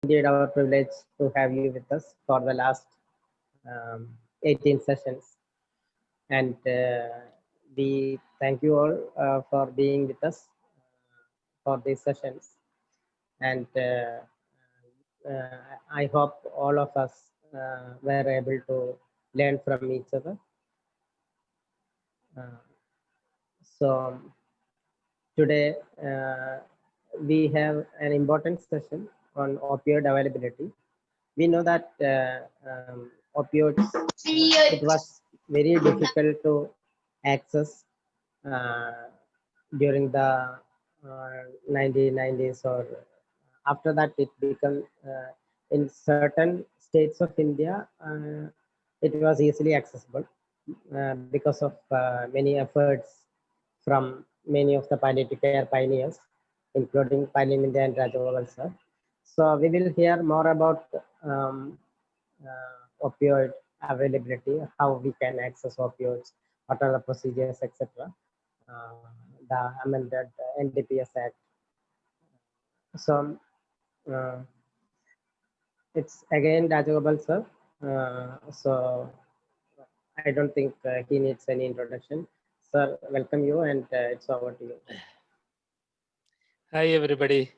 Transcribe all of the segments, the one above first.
indeed our privilege to have you with us for the last 18 sessions. And we thank you all for being with us for these sessions. And I hope all of us were able to learn from each other. So today we have an important session on opioid availability. We know that opioids, it was very difficult to access during the 1990s, or after that it became in certain states of India, it was easily accessible because of many efforts from many of the palliative care pioneers, including Palliative and Rajagopal sir. So we will hear more about opioid availability, how we can access opioids, what are the procedures, etc. Uh, the amended NDPS Act. So uh, it's again Rajagopal sir. So I don't think he needs any introduction. Sir, welcome you, and it's over to you. Hi, everybody.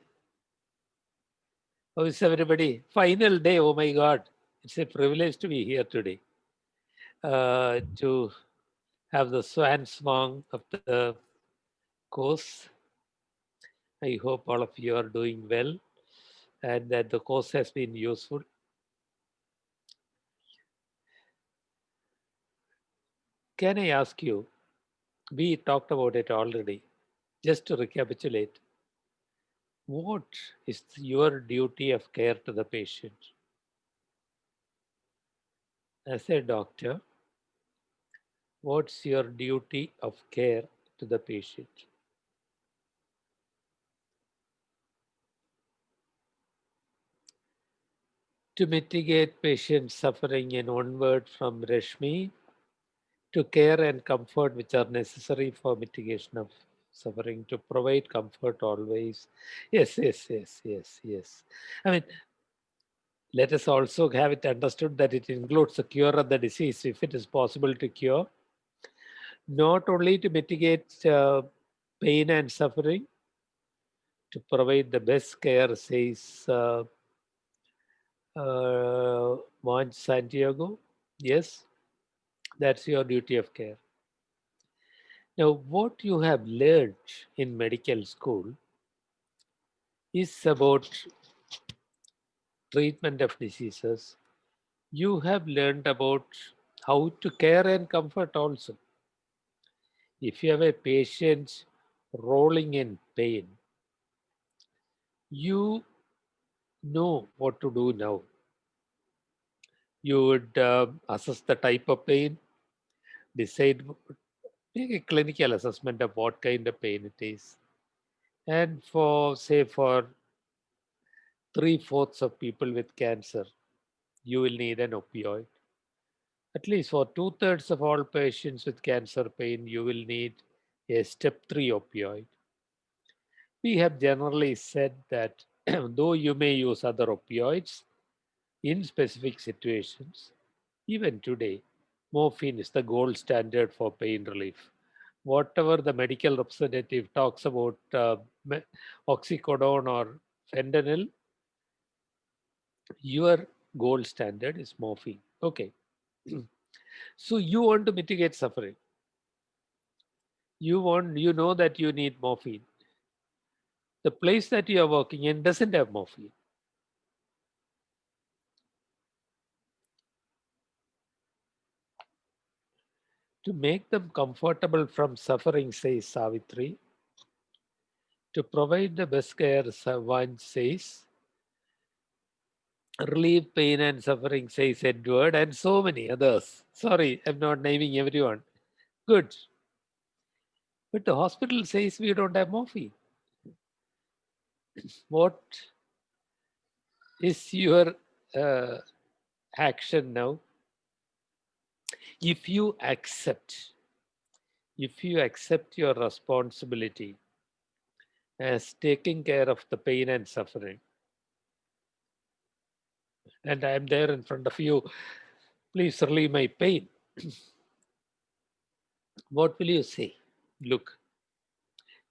How is everybody? Final day. Oh my God. It's a privilege to be here today. To have the swan song of the course. I hope all of you are doing well and that the course has been useful. Can I ask you? We talked about it already. Just to recapitulate, what is your duty of care to the patient? As a doctor, what's your duty of care to the patient? To mitigate patient suffering, in one word from Rashmi, to care and comfort which are necessary for mitigation of suffering, to provide comfort always. Yes. I mean, let us also have it understood that it includes the cure of the disease if it is possible to cure, not only to mitigate pain and suffering, to provide the best care, says Monch Santiago. Yes, that's your duty of care. Now, what you have learned in medical school is about treatment of diseases. You have learned about how to care and comfort also. If you have a patient rolling in pain, you know what to do now. You would assess the type of pain, decide, make a clinical assessment of what kind of pain it is. And for, say, for 3/4 of people with cancer, you will need an opioid. At least for 2/3 of all patients with cancer pain, you will need a step 3 opioid. We have generally said that though you may use other opioids in specific situations, even today, morphine is the gold standard for pain relief. Whatever the medical representative talks about oxycodone or fentanyl, your gold standard is morphine. Okay. So you want to mitigate suffering. You know that you need morphine. The place that you are working in doesn't have morphine. To make them comfortable from suffering, says Savitri. To provide the best care, Savan says. Relieve pain and suffering, says Edward, and so many others. Sorry, I'm not naming everyone. Good. But the hospital says we don't have morphine. What is your uh, action now? If you accept your responsibility as taking care of the pain and suffering, and I am there in front of you. Please relieve my pain. What will you say? Look,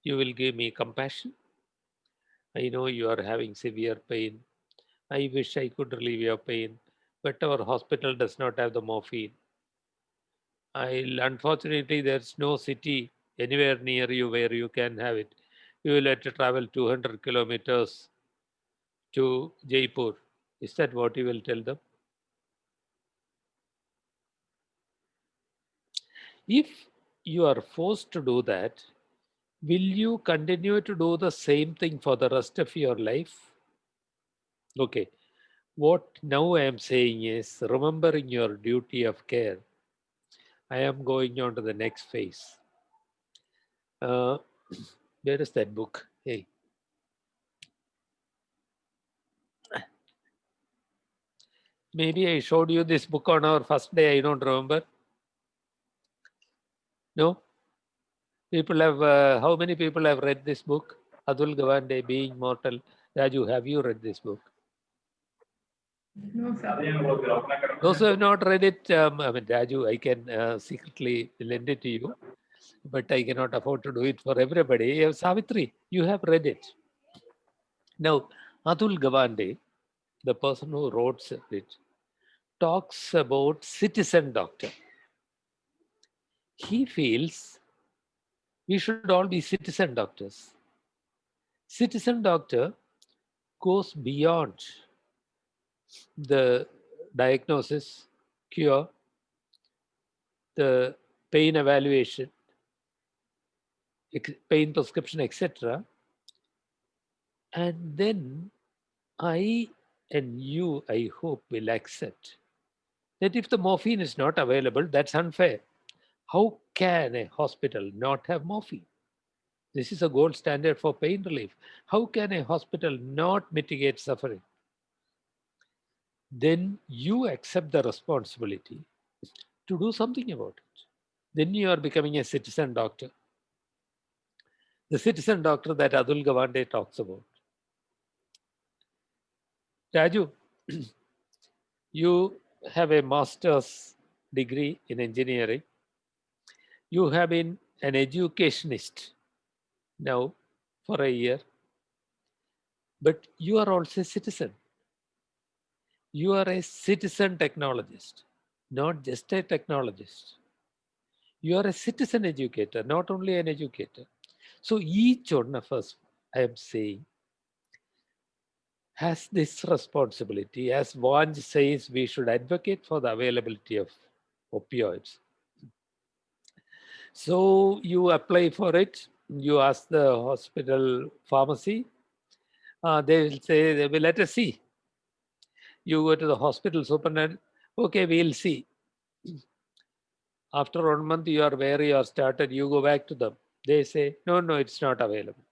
you will give me compassion. I know you are having severe pain. I wish I could relieve your pain, but our hospital does not have the morphine. Unfortunately, there's no city anywhere near you where you can have it. You will have to travel 200 kilometers to Jaipur. Is that what you will tell them? If you are forced to do that, will you continue to do the same thing for the rest of your life? Okay. What now I am saying is remembering your duty of care. I am going on to the next phase. Uh, where is that book? Hey, maybe I showed you this book on our first day. I don't remember. No? People have, how many people have read this book? Atul Gawande, Being Mortal. Raju, have you read this book? No, sir. Those who have not read it, I mean, Raju, I can secretly lend it to you, but I cannot afford to do it for everybody. Savitri, you have read it. Now, Atul Gawande, the person who wrote it, talks about citizen doctor. He feels we should all be citizen doctors. Citizen doctor goes beyond the diagnosis, cure, the pain evaluation, pain prescription, etc. And then I and you, I hope, will accept that if the morphine is not available, that's unfair. How can a hospital not have morphine? This is a gold standard for pain relief. How can a hospital not mitigate suffering? Then you accept the responsibility to do something about it. Then you are becoming a citizen doctor. The citizen doctor that Atul Gawande talks about. Raju, you have a master's degree in engineering. You have been an educationist now for a year, but you are also a citizen. You are a citizen technologist, not just a technologist. You are a citizen educator, not only an educator. So each one of us, I am saying, has this responsibility. As Vanj says, we should advocate for the availability of opioids. So you apply for it, you ask the hospital pharmacy, they will say, they will let us see. You go to the hospital superintendent, okay, we'll see. After 1 month, you are where you are started, you go back to them. They say, no, no, it's not available.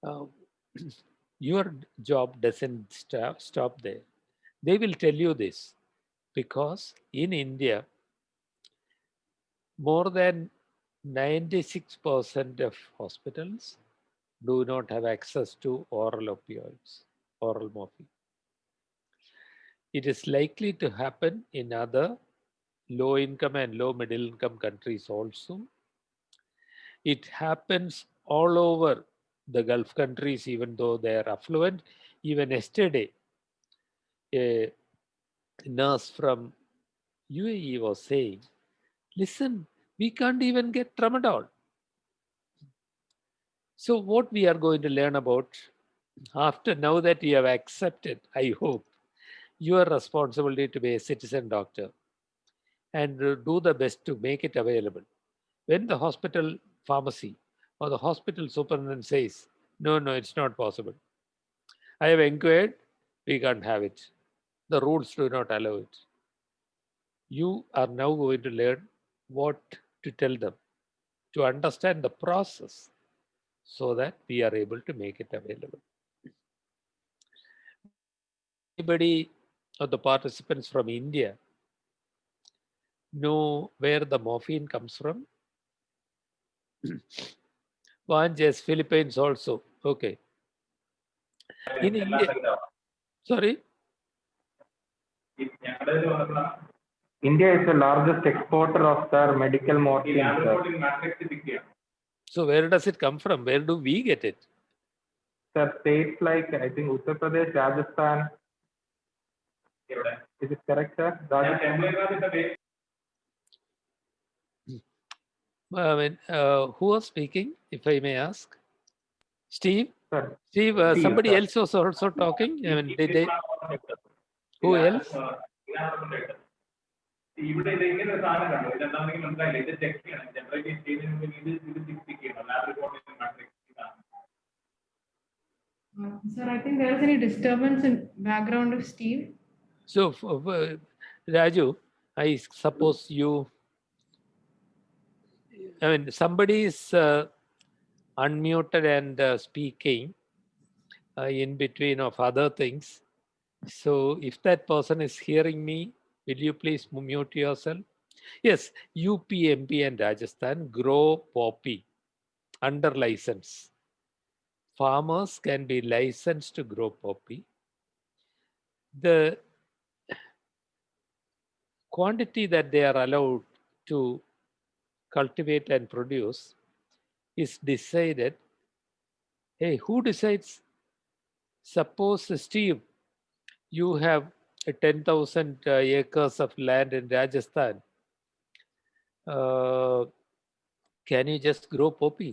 Uh, your job doesn't stop there. They will tell you this because in India, more than 96% of hospitals do not have access to oral opioids, oral morphine. It is likely to happen in other low income and low middle income countries also. It happens all over the Gulf countries, even though they are affluent. Even yesterday, a nurse from UAE was saying, listen, we can't even get tramadol. So, what we are going to learn about after now that you have accepted, I hope, your responsibility to be a citizen doctor and do the best to make it available. When the hospital pharmacy or the hospital superintendent says, no, no, it's not possible. I have inquired, we can't have it. The rules do not allow it. You are now going to learn what to tell them to understand the process so that we are able to make it available. Does anybody of the participants from India know where the morphine comes from? Vanges, Philippines also. Okay. In India, Sorry? India is the largest exporter of their medical morphine, sir. So where does it come from? Where do we get it? Sir, states like, I think, Uttar Pradesh, Rajasthan. Is it correct, sir? Rajasthan. I mean, who was speaking, if I may ask? Steve? Sir, Steve, Steve, somebody sir. else was also talking. I mean, did they? Who else? ഇവിടെ ഇത് ഇങ്ങനെ ഒരു സാധനം കണ്ടു ഇതെന്താണെന്ന് മനസ്സിലായില്ല ഇത് check ചെയ്യണം ജനറേറ്റ് ചെയ്യുന്നതിന് മുമ്പ് ഇത് ചെക്ക് ചെയ്യണം ലാബ് റിപ്പോർട്ട് മാട്രിക്സ് ഇതാണ്. Sir, I think there is any disturbance in background of Steve. So, Raju, I suppose you, I mean, somebody is unmuted and speaking in between of other things. So if that person is hearing me, will you please mute yourself? Yes, UP, MP and Rajasthan grow poppy under license. Farmers can be licensed to grow poppy. The quantity that they are allowed to cultivate and produce is decided. Hey, who decides? Suppose, Steve, you have 10,000 acres of land in Rajasthan. Can you just grow poppy?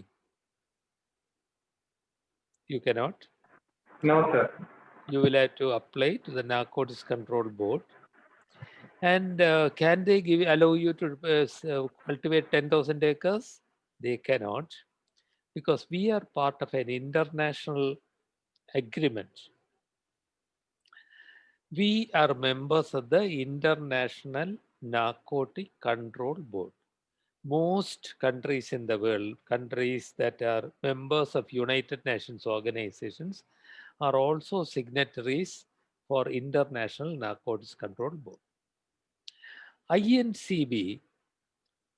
You cannot. No, sir. You will have to apply to the Narcotics Control Board. And can they allow you to cultivate 10,000 acres? They cannot, because we are part of an international agreement. We are members of the International Narcotic Control Board. Most countries in the world, countries that are members of United Nations organizations, are also signatories for International Narcotics Control Board. INCB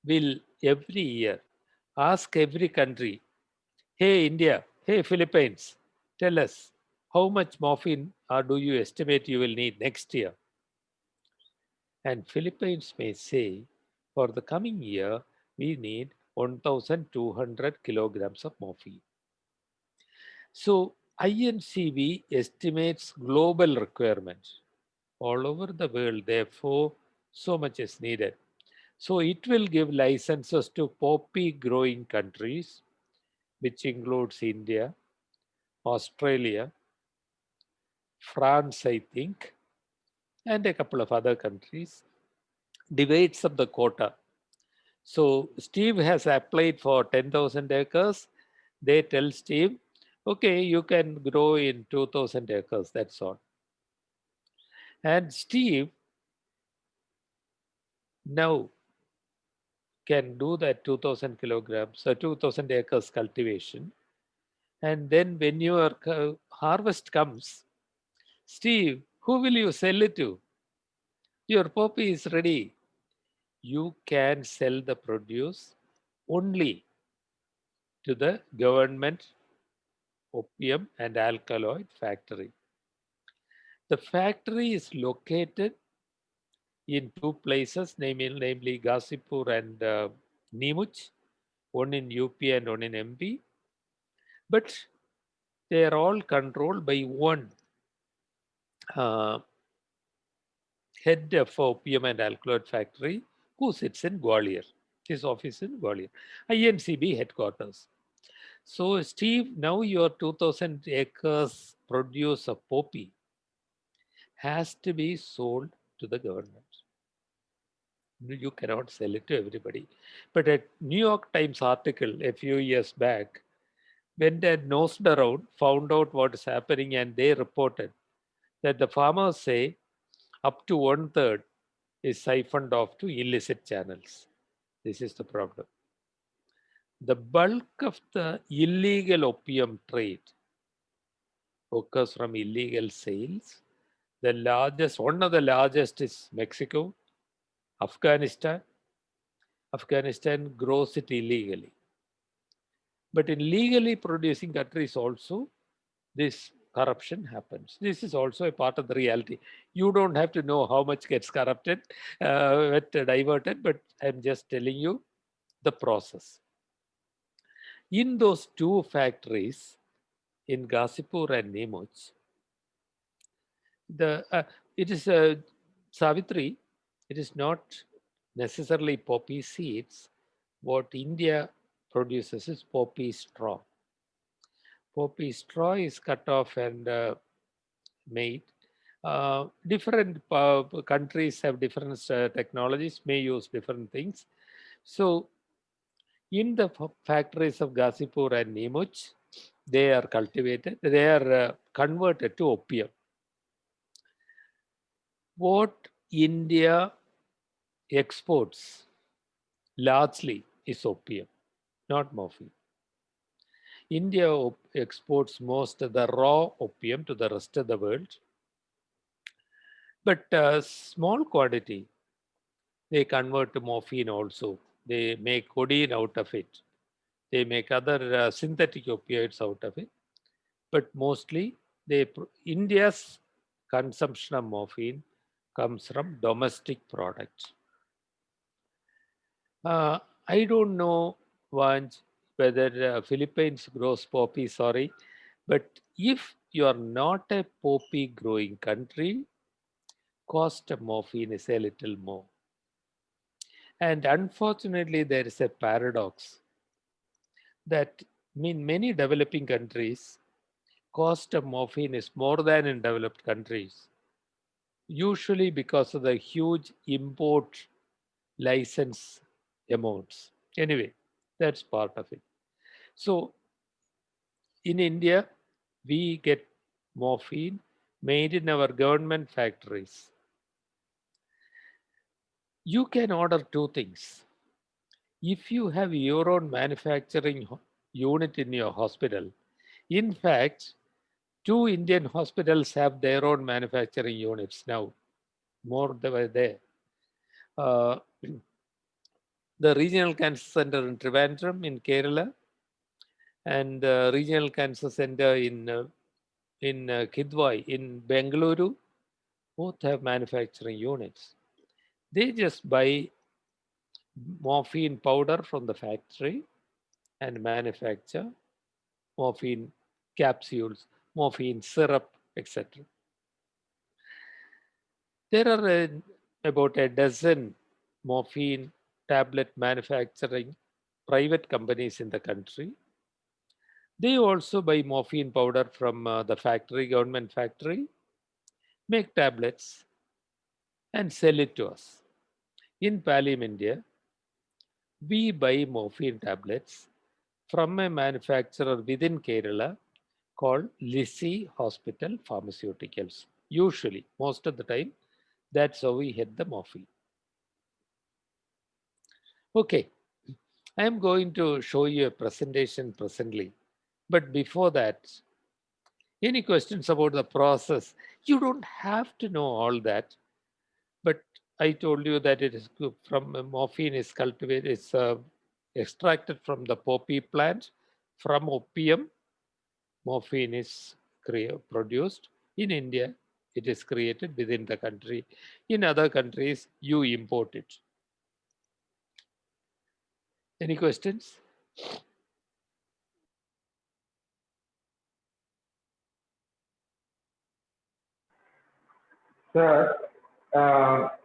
will every year ask every country, hey India, hey Philippines, tell us how much morphine do you estimate you will need next year? And Philippines may say, for the coming year, we need 1,200 kilograms of morphine. So INCB estimates global requirements all over the world. Therefore, so much is needed. So it will give licenses to poppy growing countries, which includes India, Australia, France, I think, and a couple of other countries. Divides up the quota. So Steve has applied for 10,000 acres. They tell Steve, okay, you can grow in 2,000 acres, that's all. And Steve now can do that 2,000 kilograms, 2,000 acres cultivation. And then when your harvest comes, Steve, who will you sell it to? Your poppy is ready. You can sell the produce only to the government opium and alkaloid factory. The factory is located in two places, namely Ghazipur and Neemuch, one in UP and one in MP. But they are all controlled by one head of opium and alkaloid factory who sits in Gwalior. His office in Gwalior, INCB headquarters. So Steve, now your 2,000 acres produce of poppy has to be sold to the government. You cannot sell it to everybody. But a New York Times article a few years back went and nosed around, found out what is happening, and they reported that the farmers say up to 1/3 is siphoned off to illicit channels. This is the problem. The bulk of the illegal opium trade occurs from illegal sales. The largest, one of the largest is Mexico, Afghanistan. Afghanistan grows it illegally. But in legally producing countries also, this corruption happens. This is also a part of the reality. You don't have to know how much gets corrupted, diverted, but I'm just telling you the process. In those two factories, in Ghazipur and Nemoch, it is Savitri. It is not necessarily poppy seeds. What India produces is poppy straw. Poppy straw is cut off and made. Different countries have different technologies, may use different things. So, in the factories of Ghazipur and Nemoch, they are cultivated, they are converted to opium. What India exports largely is opium, not morphine. India exports most of the raw opium to the rest of the world, but small quantity they convert to morphine also. They make codeine out of it. They make other synthetic opioids out of it. But mostly, India's consumption of morphine comes from domestic products. I don't know, Vanj, whether Philippines grows poppy, sorry. But if you are not a poppy growing country, cost of morphine is a little more. And unfortunately, there is a paradox that in many developing countries, cost of morphine is more than in developed countries, usually because of the huge import license amounts. Anyway, that's part of it. So in India, we get morphine made in our government factories. You can order two things. If you have your own manufacturing unit in your hospital, in fact, two Indian hospitals have their own manufacturing units now. More they were there. The Regional Cancer Center in Trivandrum in Kerala and the Regional Cancer Center in Kidwai in Bengaluru, both have manufacturing units. They just buy morphine powder from the factory and manufacture morphine capsules, morphine syrup, etc. There are about a dozen morphine tablet manufacturing private companies in the country. They also buy morphine powder from the factory, government factory, make tablets and sell it to us. In Palliative, India, we buy morphine tablets from a manufacturer within Kerala called Lisi Hospital Pharmaceuticals. Usually, most of the time, that's how we get the morphine. Okay, I am going to show you a presentation presently. But before that, any questions about the process? You don't have to know all that. But I told you that it is from morphine is cultivated, it's extracted from the poppy plant. From opium, morphine is produced. In India, it is created within the country. In other countries, you import it. Any questions? Sir,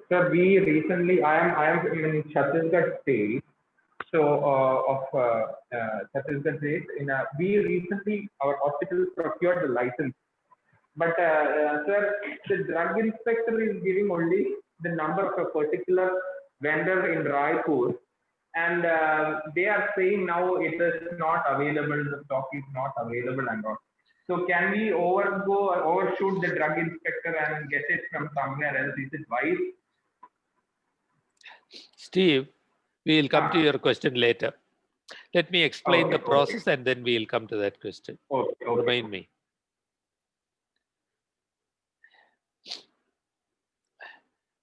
sir, we recently, I am in Chhattisgarh state. So of Chhattisgarh state, we recently our hospital procured the license. But sir, the drug inspector is giving only the number of a particular vendor in Raipur, and they are saying now it is not available. The stock is not available and all. So can we overshoot the drug inspector and get it from somewhere else? Is it wise? Steve, we will come to Ah, your question later. Let me explain the okay, process and then we will come to that question. okay. Remind me.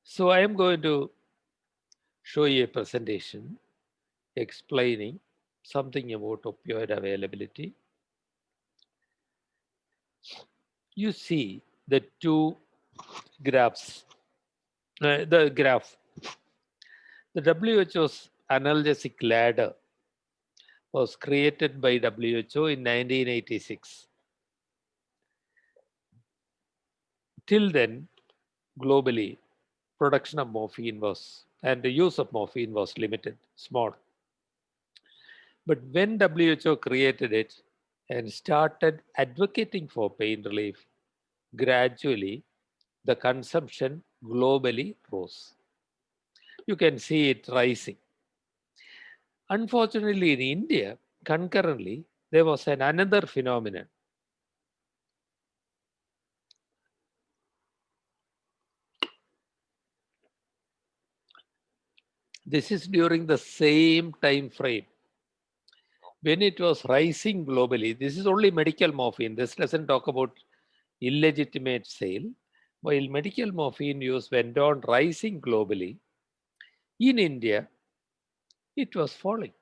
So I am going to show you a presentation explaining something about opioid availability. You see the two graphs. The graph. The WHO's analgesic ladder was created by WHO in 1986. Till then, globally, production of morphine was and the use of morphine was limited, small. But when WHO created it and started advocating for pain relief, gradually the consumption globally rose. You can see it rising. Unfortunately, in India, concurrently, there was another phenomenon. This is during the same time frame. When it was rising globally, this is only medical morphine. This doesn't talk about illegitimate sale. While medical morphine use went on rising globally, in India, it was falling.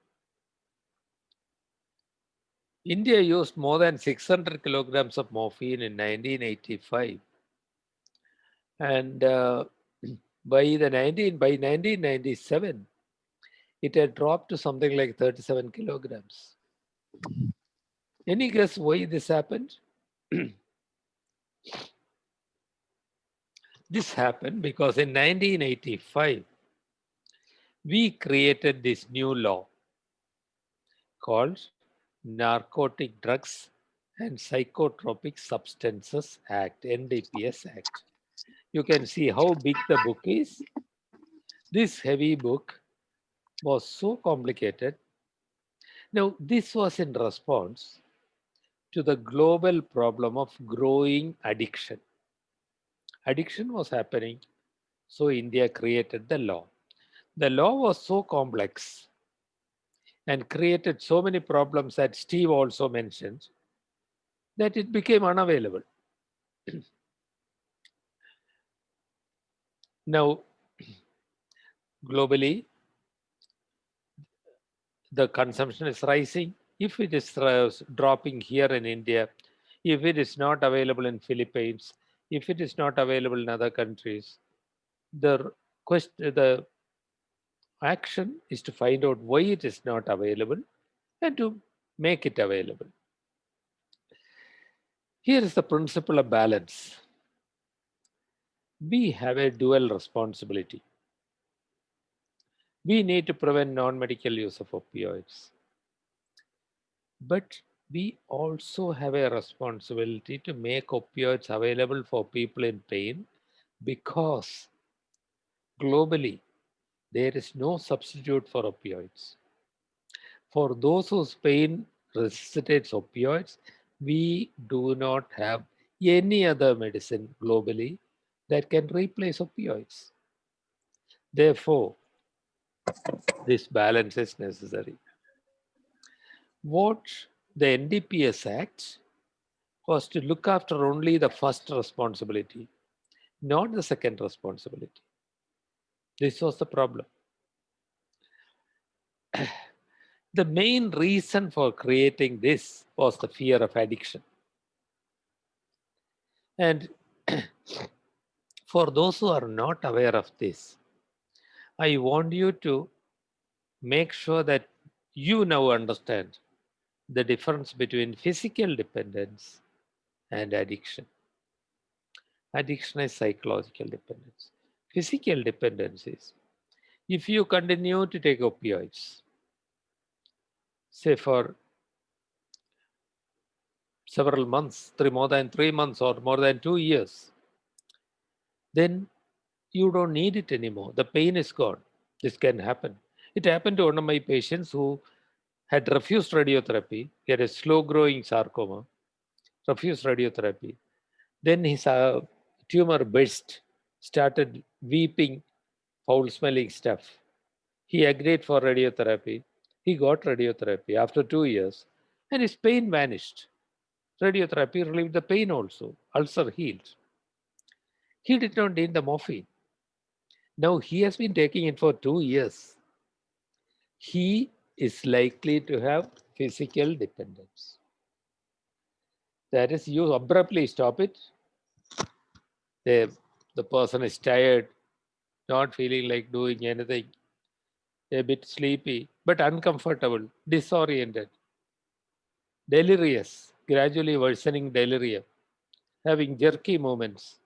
India used more than 600 kilograms of morphine in 1985. And by 1997, it had dropped to something like 37 kilograms. Any guess why this happened? This happened because in 1985, we created this new law called Narcotic Drugs and Psychotropic Substances Act, NDPS Act. You can see how big the book is. This heavy book was so complicated. Now, this was in response to the global problem of growing addiction. Addiction was happening, so India created the law. The law was so complex and created so many problems that Steve also mentioned that it became unavailable. Now, globally, the consumption is rising. If it is dropping here in India, if it is not available in Philippines, if it is not available in other countries, the action is to find out why it is not available and to make it available. Here is the principle of balance. We have a dual responsibility. We need to prevent non-medical use of opioids. But we also have a responsibility to make opioids available for people in pain because globally there is no substitute for opioids. For those whose pain necessitates opioids, we do not have any other medicine globally that can replace opioids. Therefore, this balance is necessary. What the NDPS Act was to look after only the first responsibility, not the second responsibility. This was the problem. The main reason for creating this was the fear of addiction. And for those who are not aware of this, I want you to make sure that you now understand the difference between physical dependence and addiction. Addiction is psychological dependence. Physical dependence is if you continue to take opioids, say for several months, more than 3 months or more than 2 years, then you don't need it anymore. The pain is gone. This can happen. It happened to one of my patients who had refused radiotherapy. He had a slow growing sarcoma, refused radiotherapy. Then his tumor burst, started weeping, foul smelling stuff. He agreed for radiotherapy. He got radiotherapy after 2 years, and his pain vanished. Radiotherapy relieved the pain also. Ulcer healed. He did not need the morphine. Now he has been taking it for 2 years. He is likely to have physical dependence. That is, you abruptly stop it. The person is tired, not feeling like doing anything, a bit sleepy, but uncomfortable, disoriented, delirious, gradually worsening delirium, having jerky movements.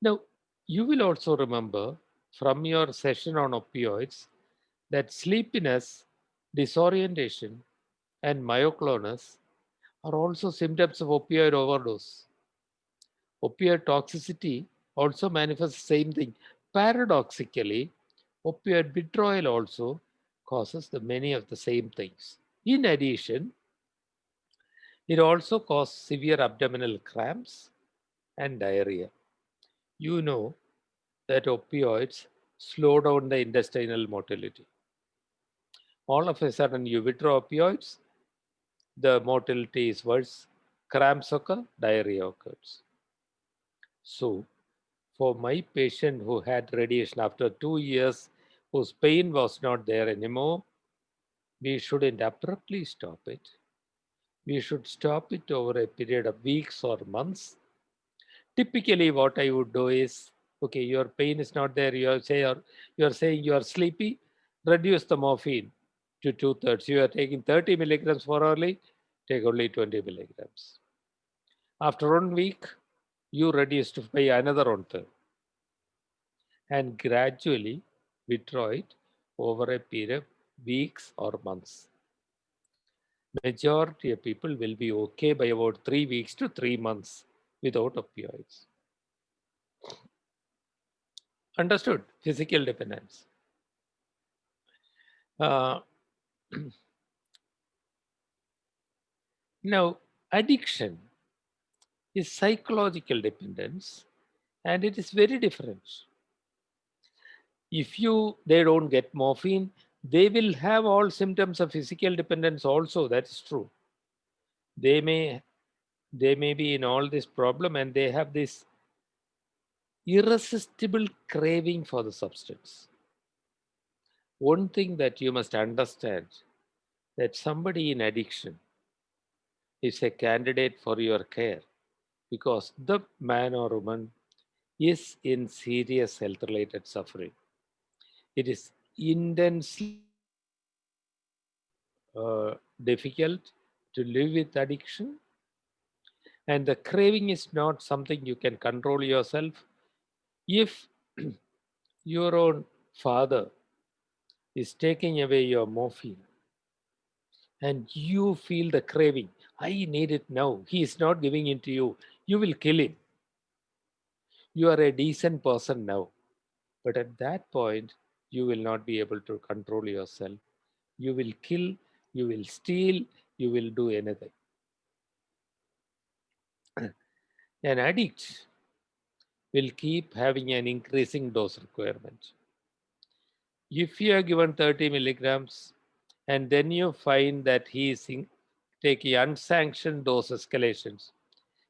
Now, you will also remember from your session on opioids that sleepiness, disorientation, and myoclonus are also symptoms of opioid overdose. Opioid toxicity also manifests the same thing. Paradoxically, opioid withdrawal also causes many of the same things. In addition, it also causes severe abdominal cramps and diarrhea. You know that opioids slow down the intestinal motility. All of a sudden, you withdraw opioids, the motility is worse, cramps occur, diarrhea occurs. So, for my patient who had radiation after 2 years, whose pain was not there anymore, we shouldn't abruptly stop it. We should stop it over a period of weeks or months. Typically, what I would do is, okay, your pain is not there. You are saying you are sleepy. Reduce the morphine to 2/3. You are taking 30 milligrams for hourly. Take only 20 milligrams. After 1 week, you reduce to by another 1/3, and gradually withdraw it over a period of weeks or months. Majority of people will be okay by about 3 weeks to 3 months without opioids. Understood? Physical dependence. Uh, Now, addiction is psychological dependence, and it is very different. If they don't get morphine, they will have all symptoms of physical dependence also. That's true. They may be in all this problem, and they have this irresistible craving for the substance. One thing that you must understand, that somebody in addiction is a candidate for your care, because the man or woman is in serious health related suffering. It is intensely difficult to live with addiction, and the craving is not something you can control yourself. If your own father is taking away your morphine and you feel the craving, I need it now, he is not giving it to you, you will kill him. You are a decent person now, but at that point, you will not be able to control yourself. You will kill, you will steal, you will do anything. An addict will keep having an increasing dose requirement. If you are given 30 milligrams and then you find that he is taking unsanctioned dose escalations,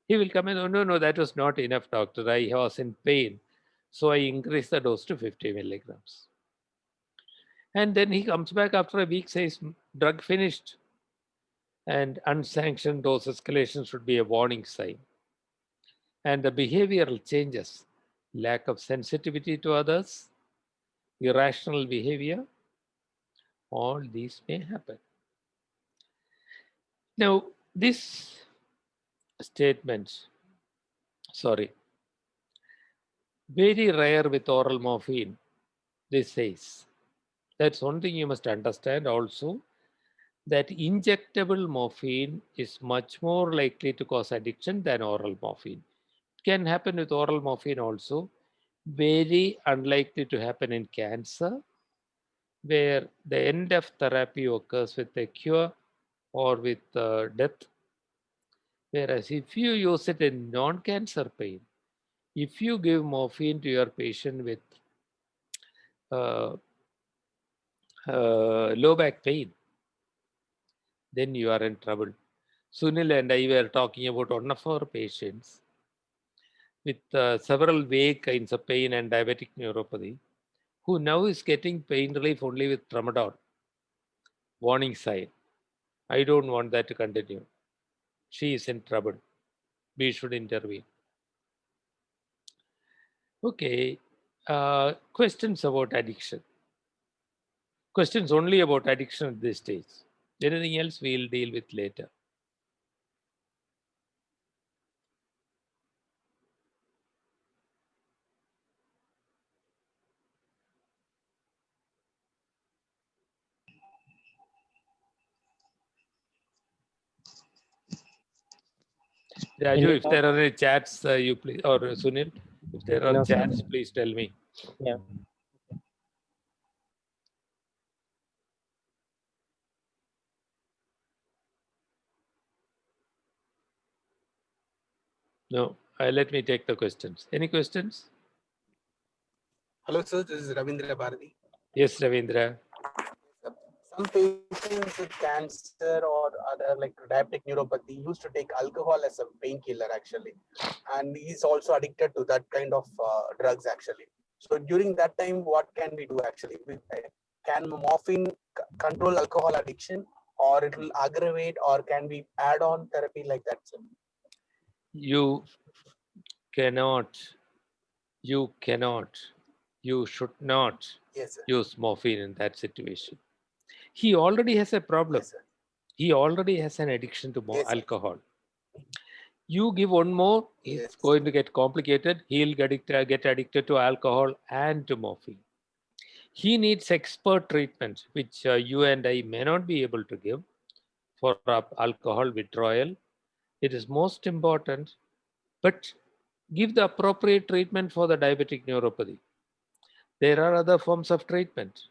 he will come in, oh, no, that was not enough, doctor. I was in pain. So I increased the dose to 50 milligrams. And then he comes back after a week, says, drug finished. And unsanctioned dose escalation should be a warning sign. And the behavioral changes, lack of sensitivity to others, irrational behavior, all these may happen. Now, this statement, very rare with oral morphine, this says. That's one thing you must understand also, that injectable morphine is much more likely to cause addiction than oral morphine. It can happen with oral morphine also, very unlikely to happen in cancer, where the end of therapy occurs with a cure or with death. Whereas if you use it in non-cancer pain, if you give morphine to your patient with uh, low back pain, then you are in trouble. Sunil and I were talking about one of our patients with several vague kinds of pain and diabetic neuropathy, who now is getting pain relief only with tramadol. Warning sign. I don't want that to continue. She is in trouble. We should intervene. Okay. Questions about addiction. Questions only about addiction at this stage. Anything else we'll deal with later. Raju, if there are any chats, you please, or Sunil, if there are No, sir. chats, please tell me. Yeah. No, let me take the questions. Any questions? Hello, sir. This is Ravindra Bharati. Yes, Ravindra. Some patients with cancer or other like diabetic neuropathy used to take alcohol as a painkiller actually, and he's also addicted to that kind of drugs actually. So during that time, what can we do actually? Can morphine control alcohol addiction, or it will aggravate, or can we add on therapy like that, sir? You cannot, you should not Yes, sir. use morphine in that situation. He already has a problem. Yes, sir. He already has an addiction to Yes, sir. alcohol. You give one more, it's Yes. going to get complicated. He'll get addicted to alcohol and to morphine. He needs expert treatment, which you and I may not be able to give for alcohol withdrawal. It is most important, but give the appropriate treatment for the diabetic neuropathy. There are other forms of treatment.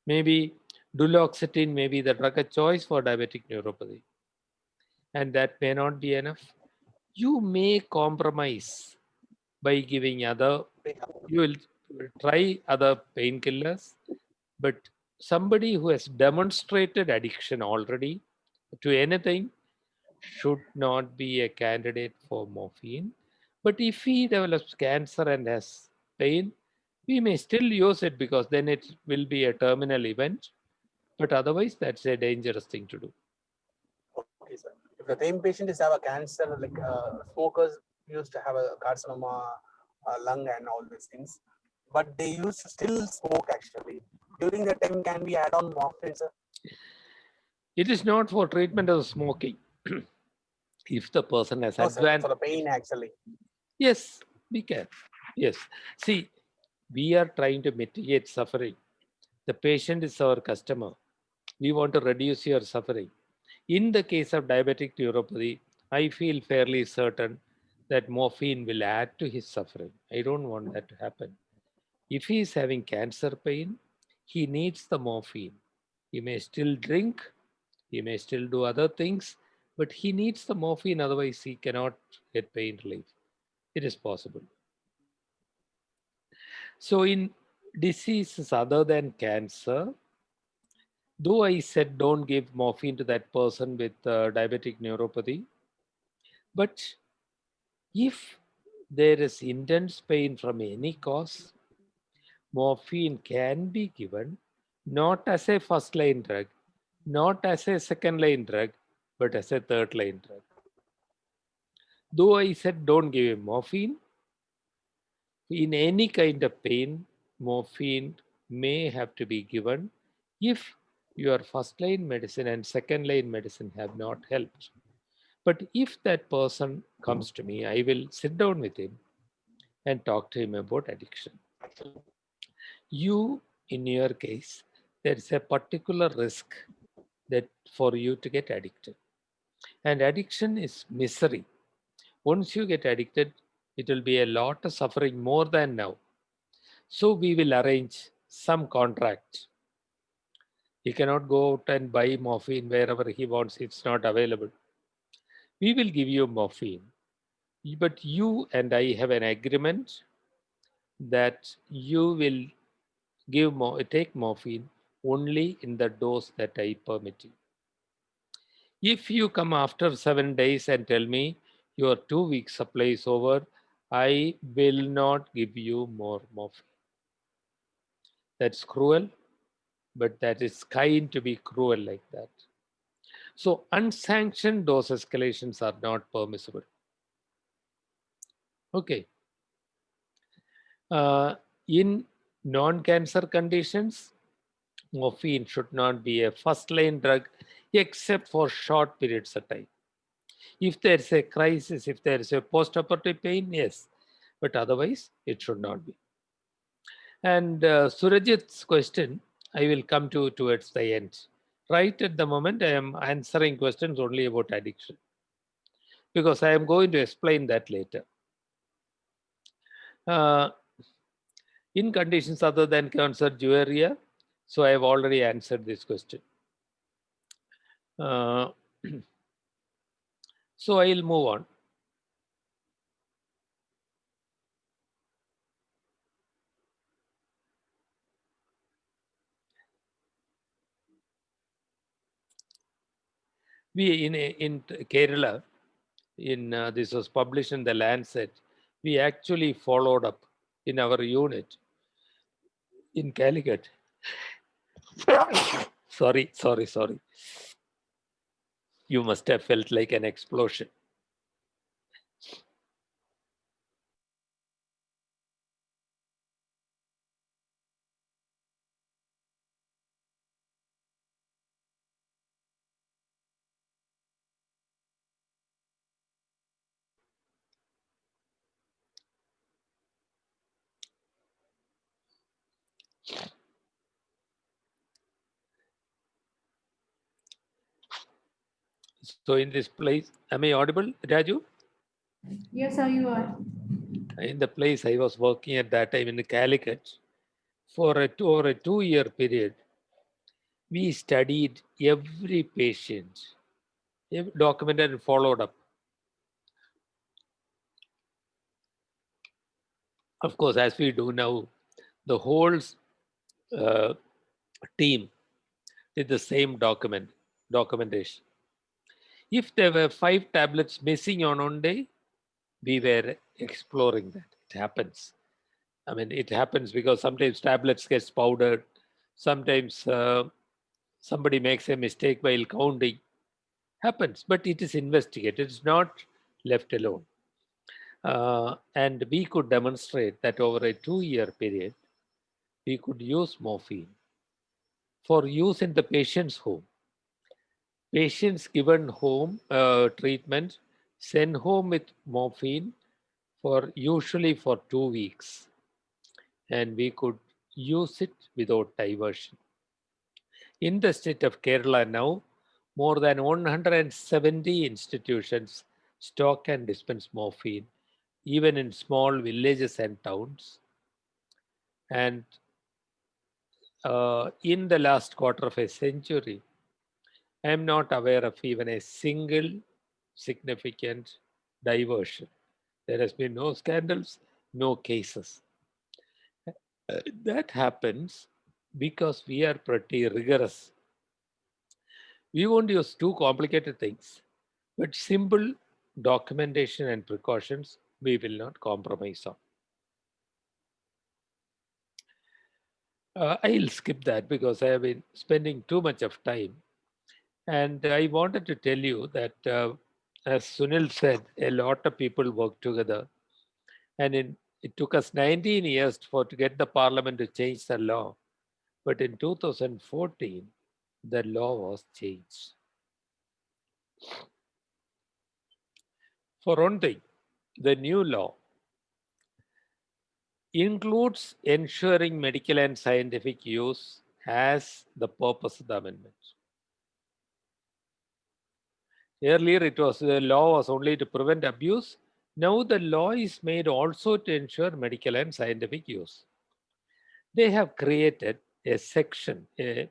Maybe duloxetine may be the drug of choice for diabetic neuropathy, and that may not be enough. You may compromise by giving other, you will try other painkillers, but somebody who has demonstrated addiction already to anything should not be a candidate for morphine. But if he develops cancer and has pain, we may still use it because then it will be a terminal event. But otherwise, that's a dangerous thing to do. Okay, sir. If the same patient is have a cancer, like smokers used to have a carcinoma, lung, and all these things, but they used to still smoke actually. During that time, can we add on morphine, sir? It is not for treatment of smoking. If the person has No, sir, advanced, for the pain actually. yes, we can. Yes. See, we are trying to mitigate suffering. The patient is our customer. We want to reduce your suffering. In the case of diabetic neuropathy, I feel fairly certain that morphine will add to his suffering. I don't want that to happen. If he is having cancer pain, he needs the morphine. He may still drink, he may still do other things, but he needs the morphine, otherwise, he cannot get pain relief. It is possible. So, in diseases other than cancer, though I said don't give morphine to that person with diabetic neuropathy, but if there is intense pain from any cause, morphine can be given not as a first line drug, not as a second line drug, but as a third line drug. Though I said don't give him morphine, in any kind of pain, morphine may have to be given if your first line medicine and second line medicine have not helped. But if that person comes to me, I will sit down with him and talk to him about addiction. You, in your case, there is a particular risk that for you to get addicted. And addiction is misery. Once you get addicted, it will be a lot of suffering more than now. So we will arrange some contract. He cannot go out and buy morphine wherever he wants. It's not available. We will give you morphine. But you and I have an agreement that you will take morphine only in the dose that I permit you. If you come after 7 days and tell me your 2 week supply is over, I will not give you more morphine. That's cruel, but that is kind to be cruel like that. So unsanctioned dose escalations are not permissible. Okay. In non-cancer conditions, morphine should not be a first-line drug except for short periods of time. If there's a crisis, if there is a post-operative pain, yes, but otherwise it should not be. And Surajit's question, I will come to towards the end. Right at the moment, I am answering questions only about addiction because I am going to explain that later. Uh, in conditions other than cancer, diarrhea, so I have already answered this question. So I'll move on. We in Kerala, this was published in the Lancet. We actually followed up in our unit in Calicut. sorry. You must have felt like an explosion. So in this place, am I audible, Raju? Yes, sir, you are. In the place I was working at that time in Calicut, for over a 2-year period, we studied every patient, documented and followed up. Of course, as we do now, the whole team did the same documentation. If there were 5 tablets missing on one day, we were exploring that. It happens. I mean, it happens because sometimes tablets get powdered. Sometimes somebody makes a mistake while counting. Happens, but it is investigated. It's not left alone. And we could demonstrate that over a 2-year period, we could use morphine for use in the patient's home. Patients given home treatment, sent home with morphine for usually for 2 weeks, and we could use it without diversion. In the state of Kerala now, more than 170 institutions stock and dispense morphine, even in small villages and towns. And in the last quarter of a century, I am not aware of even a single significant diversion. There has been no scandals, no cases. That happens because we are pretty rigorous. We won't use too complicated things, but simple documentation and precautions we will not compromise on. I'll skip that because I have been spending too much of time. And I wanted to tell you that, as Sunil said, a lot of people work together. And it took us 19 years to get the parliament to change the law. But in 2014, the law was changed. For one thing, the new law includes ensuring medical and scientific use as the purpose of the amendment. Earlier, the law was only to prevent abuse. Now the law is made also to ensure medical and scientific use. They have created a section, a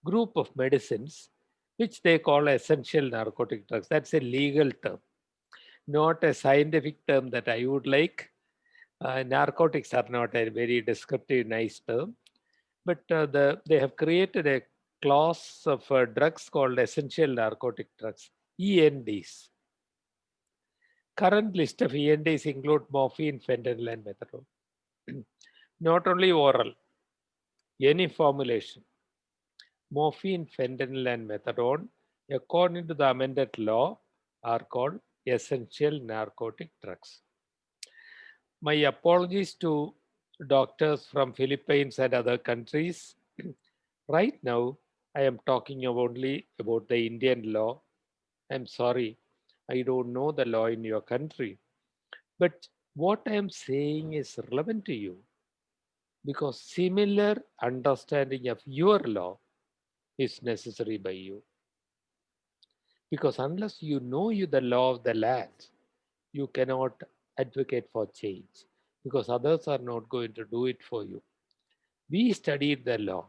group of medicines, which they call essential narcotic drugs. That's a legal term, not a scientific term that I would like. Narcotics are not a very descriptive, nice term, but they have created a class of drugs called essential narcotic drugs, ENDs. Current list of ENDs include morphine, fentanyl, and methadone. Not only oral, any formulation. Morphine, fentanyl, and methadone according to the amended law, are called essential narcotic drugs. My apologies to doctors from Philippines and other countries. Right now, I am talking only about the Indian law. I'm sorry, I don't know the law in your country. But what I am saying is relevant to you because similar understanding of your law is necessary by you. Because unless you know the law of the land, you cannot advocate for change because others are not going to do it for you. We studied the law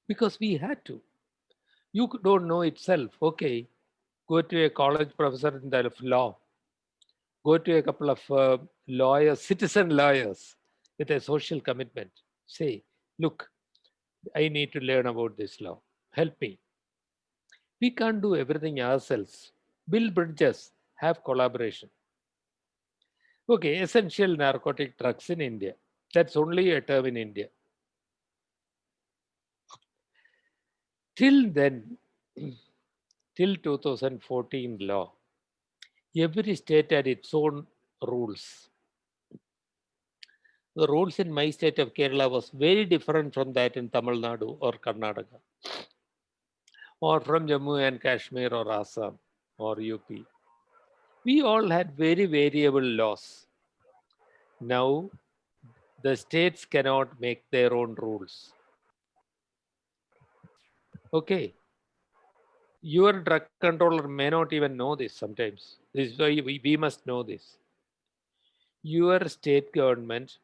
because we had to. You don't know itself. Okay, go to a college professor in the law. Go to a couple of lawyers, citizen lawyers with a social commitment. Say, look, I need to learn about this law. Help me. We can't do everything ourselves. Build bridges, have collaboration. Okay, essential narcotic drugs in India. That's only a term in India. Till then, till 2014 law, every state had its own rules. The rules in my state of Kerala was very different from that in Tamil Nadu or Karnataka, or from Jammu and Kashmir or Assam or UP. We all had very variable laws. Now, the states cannot make their own rules. Okay, your drug controller may not even know this sometimes. This is why we must know this. Your state government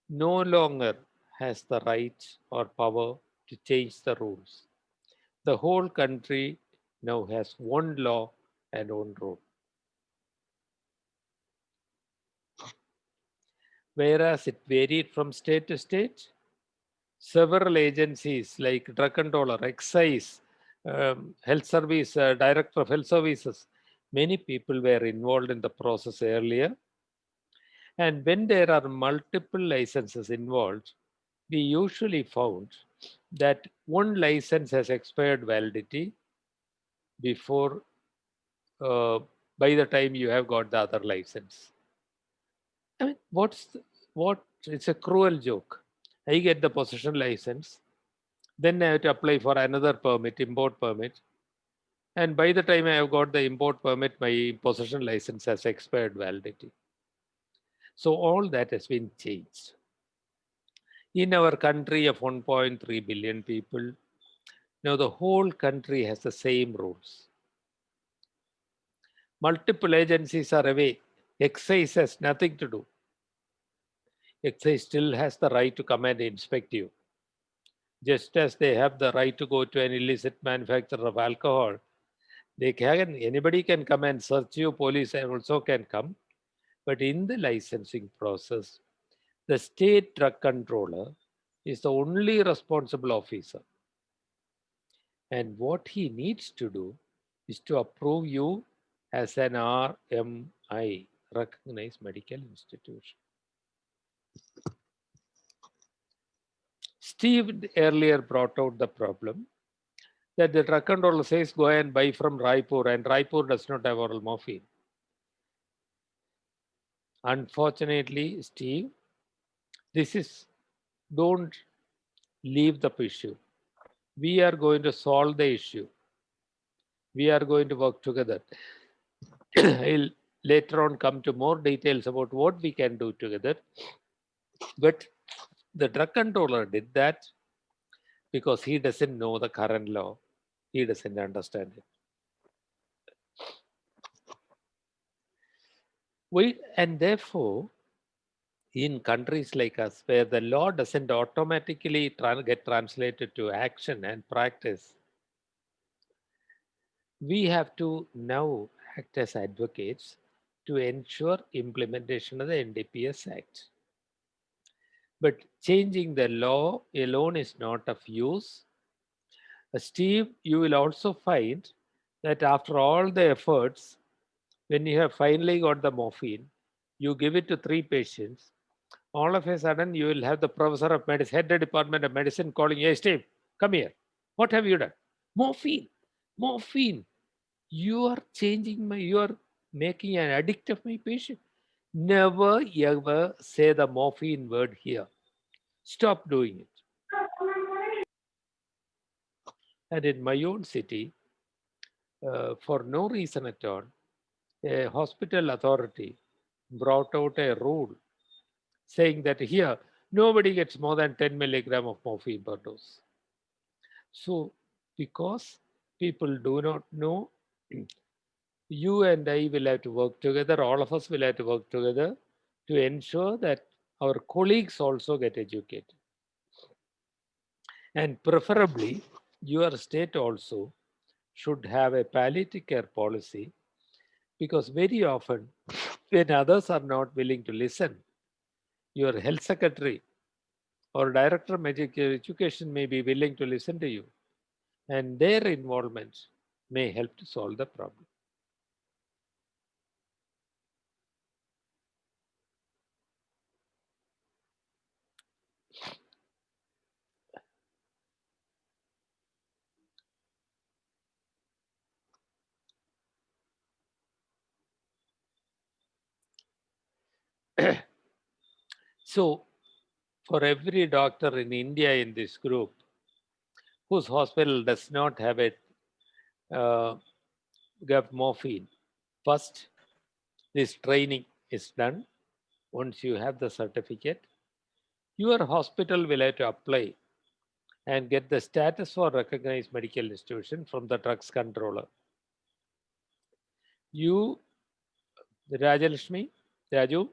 no longer has the right or power to change the rules. The whole country now has one law and one rule. Whereas it varied from state to state, several agencies like drug controller, excise, health service, director of health services, many people were involved in the process earlier. And when there are multiple licenses involved, we usually found that one license has expired validity before by the time you have got the other license. I mean, what? It's a cruel joke. I get the possession license, then I have to apply for another permit, import permit, and by the time I have got the import permit, my possession license has expired validity. So all that has been changed. In our country of 1.3 billion people, now the whole country has the same rules. Multiple agencies are away. Excise has nothing to do. Excise still has the right to come and inspect you. Just as they have the right to go to an illicit manufacturer of alcohol, anybody can come and search you, police also can come. But in the licensing process, the state drug controller is the only responsible officer. And what he needs to do is to approve you as an RMI, recognized medical institution. Steve earlier brought out the problem that the drug controller says go and buy from Raipur, and Raipur does not have oral morphine. Unfortunately, Steve, don't leave the issue. We are going to solve the issue. We are going to work together. I'll later on come to more details about what we can do together. But the drug controller did that because he doesn't know the current law. He doesn't understand it. And therefore, in countries like us, where the law doesn't automatically get translated to action and practice, we have to now act as advocates to ensure implementation of the NDPS Act. But changing the law alone is not of use. Steve, you will also find that after all the efforts, when you have finally got the morphine, you give it to 3 patients, all of a sudden you will have the professor of medicine, head of department of medicine calling, hey Steve, come here. What have you done? Morphine. Morphine. You are changing you are making an addict of my patient. Never ever say the morphine word here. Stop doing it. And in my own city, for no reason at all, a hospital authority brought out a rule saying that here nobody gets more than 10 milligram of morphine per dose. So, because people do not know, you and I will have to work together, all of us will have to work together to ensure that our colleagues also get educated. And preferably, your state also should have a palliative care policy, because very often, when others are not willing to listen, your health secretary or director of education may be willing to listen to you, and their involvement may help to solve the problem. So, for every doctor in India in this group whose hospital does not have it, got morphine, first this training is done. Once you have the certificate, your hospital will have to apply and get the status for recognized medical institution from the drugs controller. You, Rajalakshmi, Raju,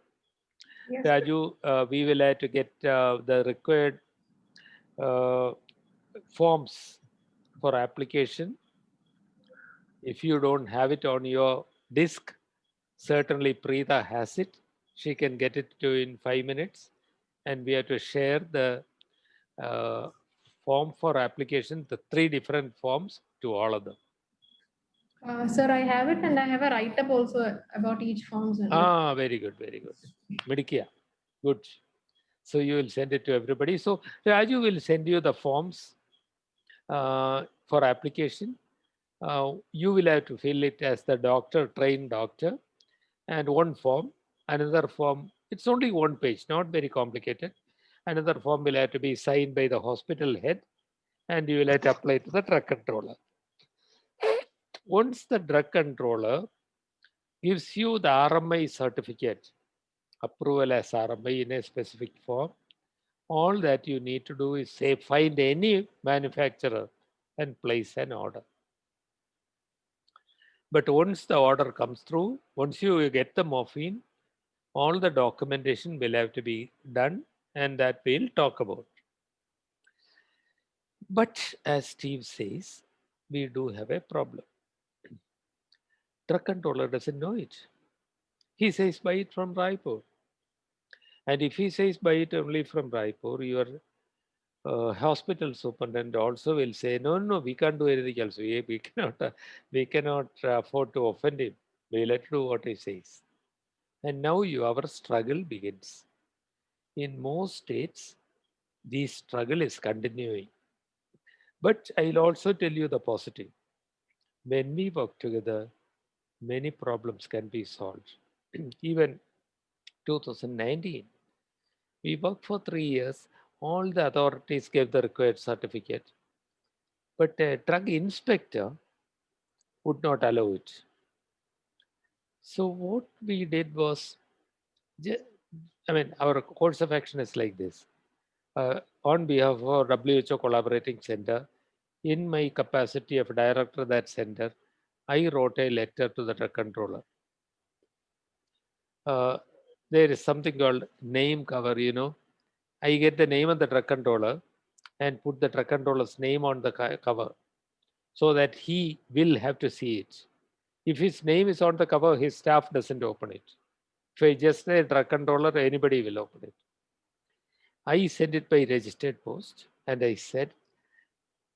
Yes. Raju, we will have to get the required uh, forms for application. If you don't have it on your disk, certainly Preeta has it. She can get it to you in 5 minutes, and we have to share the uh, form for application, the 3 different forms to all of them. Sir, I have it, and I have a write-up also about each forms. Very good, very good. Medikia, good. So you will send it to everybody. So Raju will send you the forms for application. You will have to fill it as the doctor, trained doctor, and one form. Another form, it's only one page, not very complicated. Another form will have to be signed by the hospital head, and you will have to apply to the drug controller. Once the drug controller gives you the RMI certificate, approval as RMI in a specific form, all that you need to do is say, find any manufacturer and place an order. But once the order comes through, once you get the morphine, all the documentation will have to be done, and that we'll talk about. But as Steve says, we do have a problem. Drug controller doesn't know it. He says buy it from Raipur. And if he says buy it only from Raipur, your hospital superintendent also will say, no, we can't do anything else. We cannot afford to offend him. We let do what he says. And now our struggle begins. In most states, this struggle is continuing. But I'll also tell you the positive. When we work together, many problems can be solved. Even 2019, we worked for 3 years. All the authorities gave the required certificate, but a drug inspector would not allow it. So what we did was, our course of action is like this. On behalf of our WHO collaborating center, in my capacity of director of that center, I wrote a letter to the drug controller. There is something called name cover, I get the name of the drug controller and put the drug controller's name on the cover so that he will have to see it. If his name is on the cover, his staff doesn't open it. If I just say drug controller, anybody will open it. I sent it by registered post, and I said,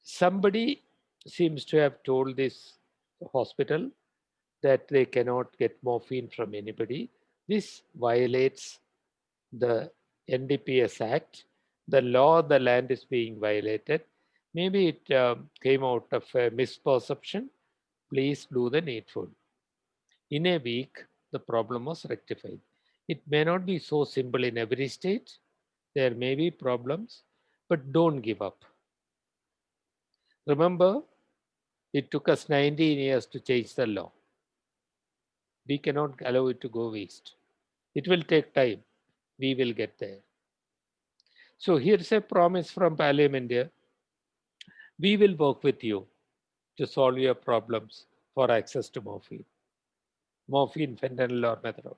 somebody seems to have told this hospital that they cannot get morphine from anybody. This violates the NDPS Act. The law of the land is being violated. Maybe it came out of a misperception, Please do the needful. In a week, the problem was rectified. It may not be so simple in every state. There may be problems, but don't give up. Remember, it took us 19 years to change the law. We cannot allow it to go waste. It will take time. We will get there. So here's a promise from Parliament here. We will work with you to solve your problems for access to morphine, fentanyl, or methadone.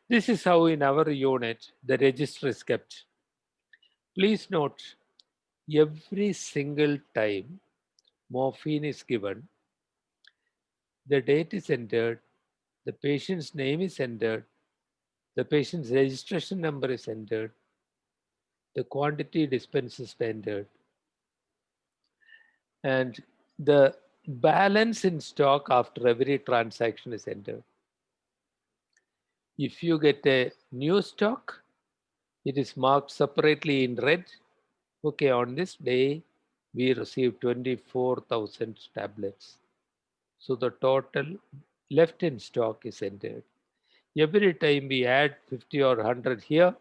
This is how in our unit the register is kept. Please note, every single time morphine is given, the date is entered, the patient's name is entered, the patient's registration number is entered, the quantity dispensed is entered, and the balance in stock after every transaction is entered. If you get a new stock, it is marked separately in red. Okay, on this day, we received 24,000 tablets. So the total left in stock is entered. Every time we add 50 or 100 here,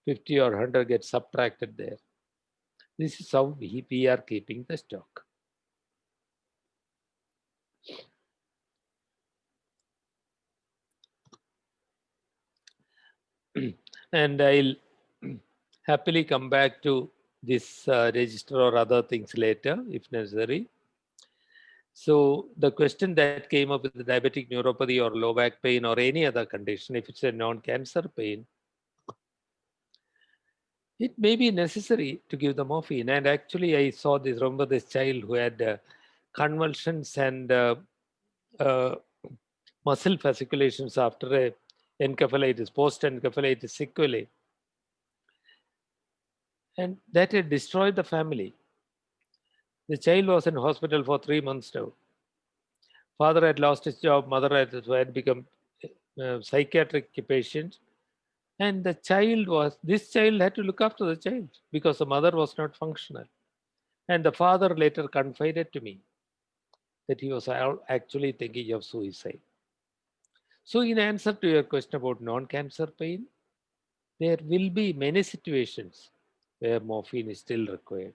50 or 100 gets subtracted there. This is how we are keeping the stock. And I'll happily come back to this register or other things later if necessary. So the question that came up with the diabetic neuropathy or low back pain or any other condition, if it's a non-cancer pain, it may be necessary to give the morphine. And actually I saw this, remember this child who had convulsions and muscle fasciculations after a encephalitis, post-encephalitis sequelae. And that had destroyed the family. The child was in hospital for 3 months now. Father had lost his job, mother had become psychiatric patient. And this child had to look after the child because the mother was not functional. And the father later confided to me that he was actually thinking of suicide. So in answer to your question about non-cancer pain, there will be many situations where morphine is still required.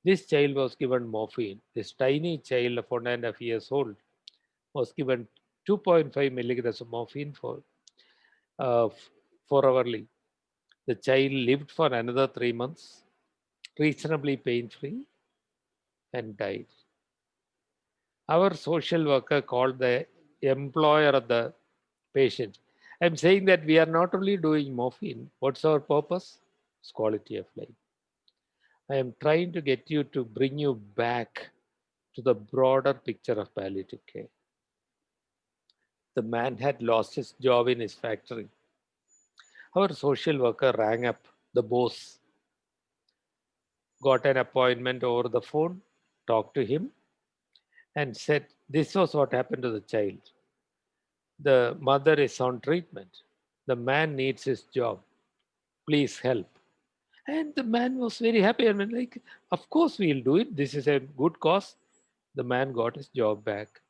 This child was given morphine. This tiny child of 1.5 years old was given 2.5 milligrams of morphine uh, 4 hourly. The child lived for another 3 months, reasonably pain-free, and died. Our social worker called the employer of the patient. I'm saying that we are not only doing morphine. What's our purpose? It's quality of life. I am trying to get you to bring you back to the broader picture of palliative care. The man had lost his job in his factory. Our social worker rang up the boss, got an appointment over the phone, talked to him, and said, this was what happened to the child. The mother is on treatment. The man needs his job. Please help. And the man was very happy. I mean, like, of course we'll do it. This is a good cause. The man got his job back.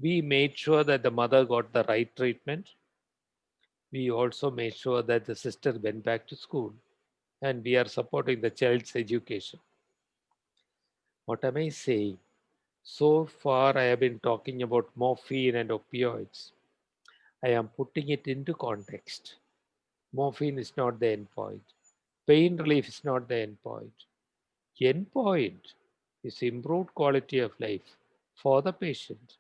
We made sure that the mother got the right treatment. We also made sure that the sister went back to school. And we are supporting the child's education. What am I saying? So far, I have been talking about morphine and opioids. I am putting it into context. Morphine is not the endpoint. Pain relief is not the endpoint. Endpoint is improved quality of life for the patient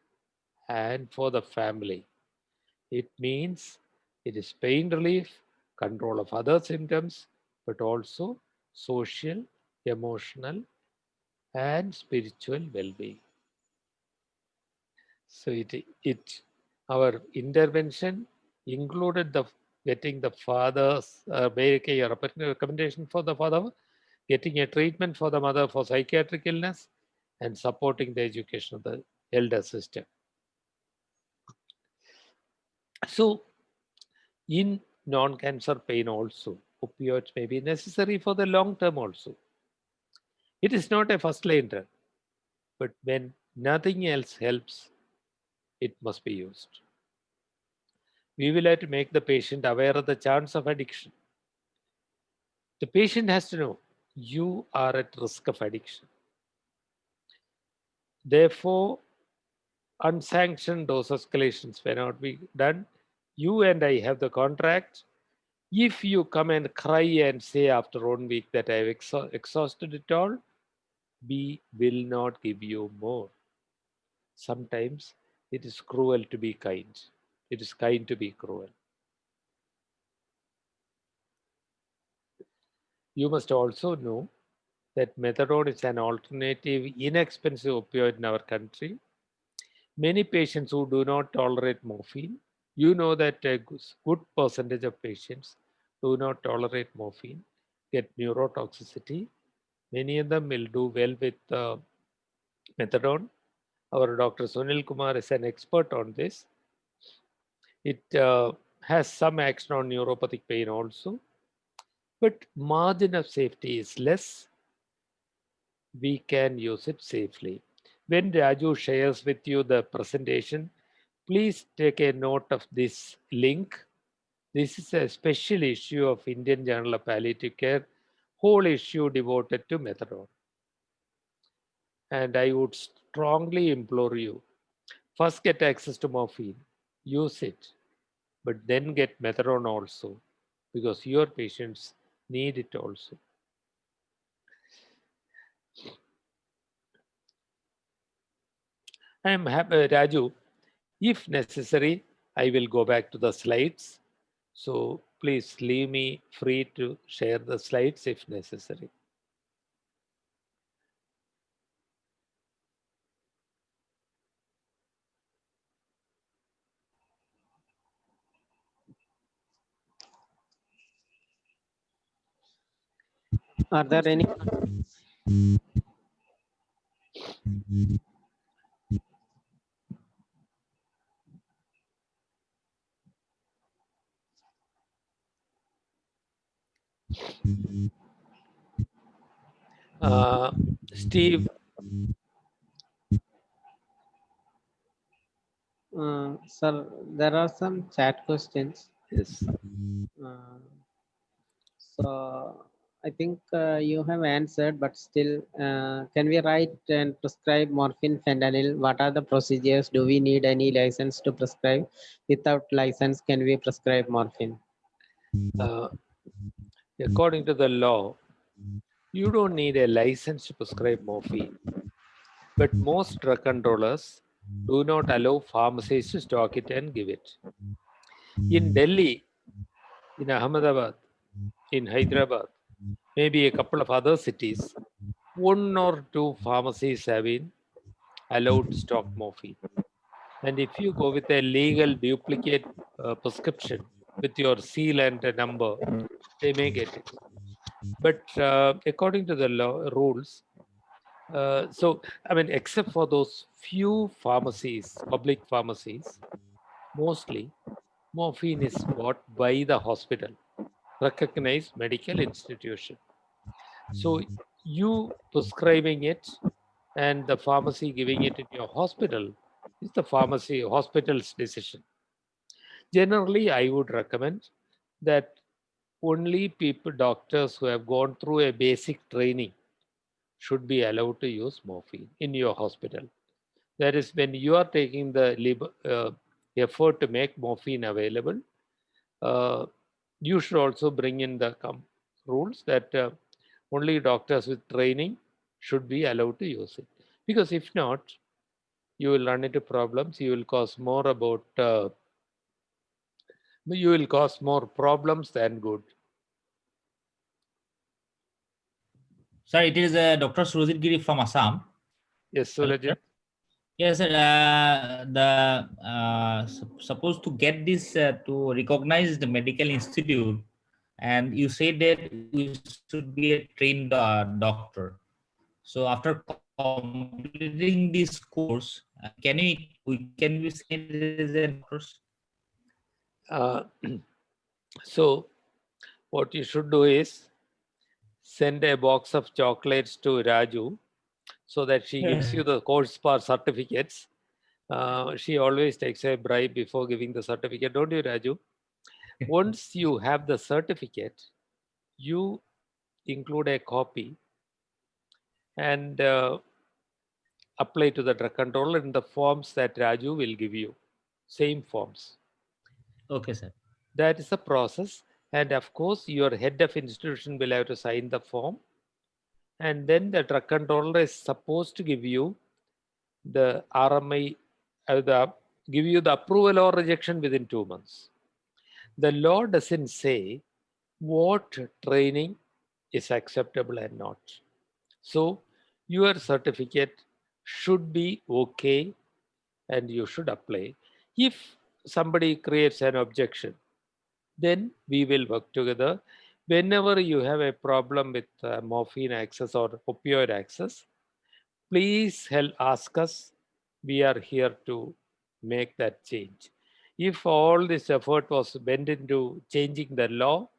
and for the family. It means it is pain relief, control of other symptoms, but also social, emotional, and spiritual well-being. So our intervention included the getting the father's making a recommendation for the father, getting a treatment for the mother for psychiatric illness, and supporting the education of the elder sister. So in non-cancer pain also, opioids may be necessary for the long term also. It is not a first line drug, but when nothing else helps, it must be used. We will have to make the patient aware of the chance of addiction. The patient has to know you are at risk of addiction. Therefore, unsanctioned dose escalations cannot be done. You and I have the contract. If you come and cry and say after 1 week that I have exhausted it all, we will not give you more. Sometimes it is cruel to be kind. It is kind to be cruel. You must also know that methadone is an alternative, inexpensive opioid in our country. Many patients who do not tolerate morphine, you know that a good percentage of patients do not tolerate morphine, get neurotoxicity. Many of them will do well with methadone. Our Dr. Sunil Kumar is an expert on this. It has some action on neuropathic pain also, but margin of safety is less. We can use it safely. When Raju shares with you the presentation, please take a note of this link. This is a special issue of Indian Journal of Palliative Care, whole issue devoted to methadone. And I would strongly implore you, first get access to morphine, use it, but then get methadone also, because your patients need it also. I am happy, Raju, if necessary, I will go back to the slides. So please leave me free to share the slides if necessary. Are there any? Steve, Sir, there are some chat questions. yes. So I think you have answered, but still, can we write and prescribe morphine, fentanyl? What are the procedures? Do we need any license to prescribe? Without license, can we prescribe morphine? According to the law, you don't need a license to prescribe morphine. But most drug controllers do not allow pharmacies to stock it and give it. In Delhi, in Ahmedabad, in Hyderabad, maybe a couple of other cities, 1 or 2 pharmacies have been allowed to stock morphine. And if you go with a legal duplicate prescription with your seal and a number, they may get it. But according to the law rules, so I mean, except for those few pharmacies, public pharmacies, mostly morphine is bought by the hospital, recognized medical institution. So you prescribing it and the pharmacy giving it in your hospital is the pharmacy hospital's decision. Generally, I would recommend that only people, doctors who have gone through a basic training should be allowed to use morphine in your hospital. That is, when you are taking the effort to make morphine available, uh, you should also bring in the rules that only doctors with training should be allowed to use it. Because if not, you will run into problems. You will cause more you will cause more problems than good. Sir, it is Dr. Surajit Giri from Assam. Yes, Hello, Surajit. sir. Yes, sir. Supposed to get this to recognize the medical institute, and you said that we should be a trained doctor. So after completing this course, can we send as a doctors? Uh, so what you should do is send a box of chocolates to Raju so that she gives you the course pass certificates. She always takes a bribe before giving the certificate, don't you, Raju? Once you have the certificate, you include a copy and apply to the drug controller in the forms that Raju will give you. Same forms. Okay, sir. That is the process. And of course, your head of institution will have to sign the form. And then the drug controller is supposed to give you the RMI, give you the approval or rejection within 2 months. The law doesn't say what training is acceptable and not. So your certificate should be okay and you should apply. If somebody creates an objection, then we will work together. Whenever you have a problem with morphine access or opioid access, please ask us. We are here to make that change. If all this effort was bent into changing the law,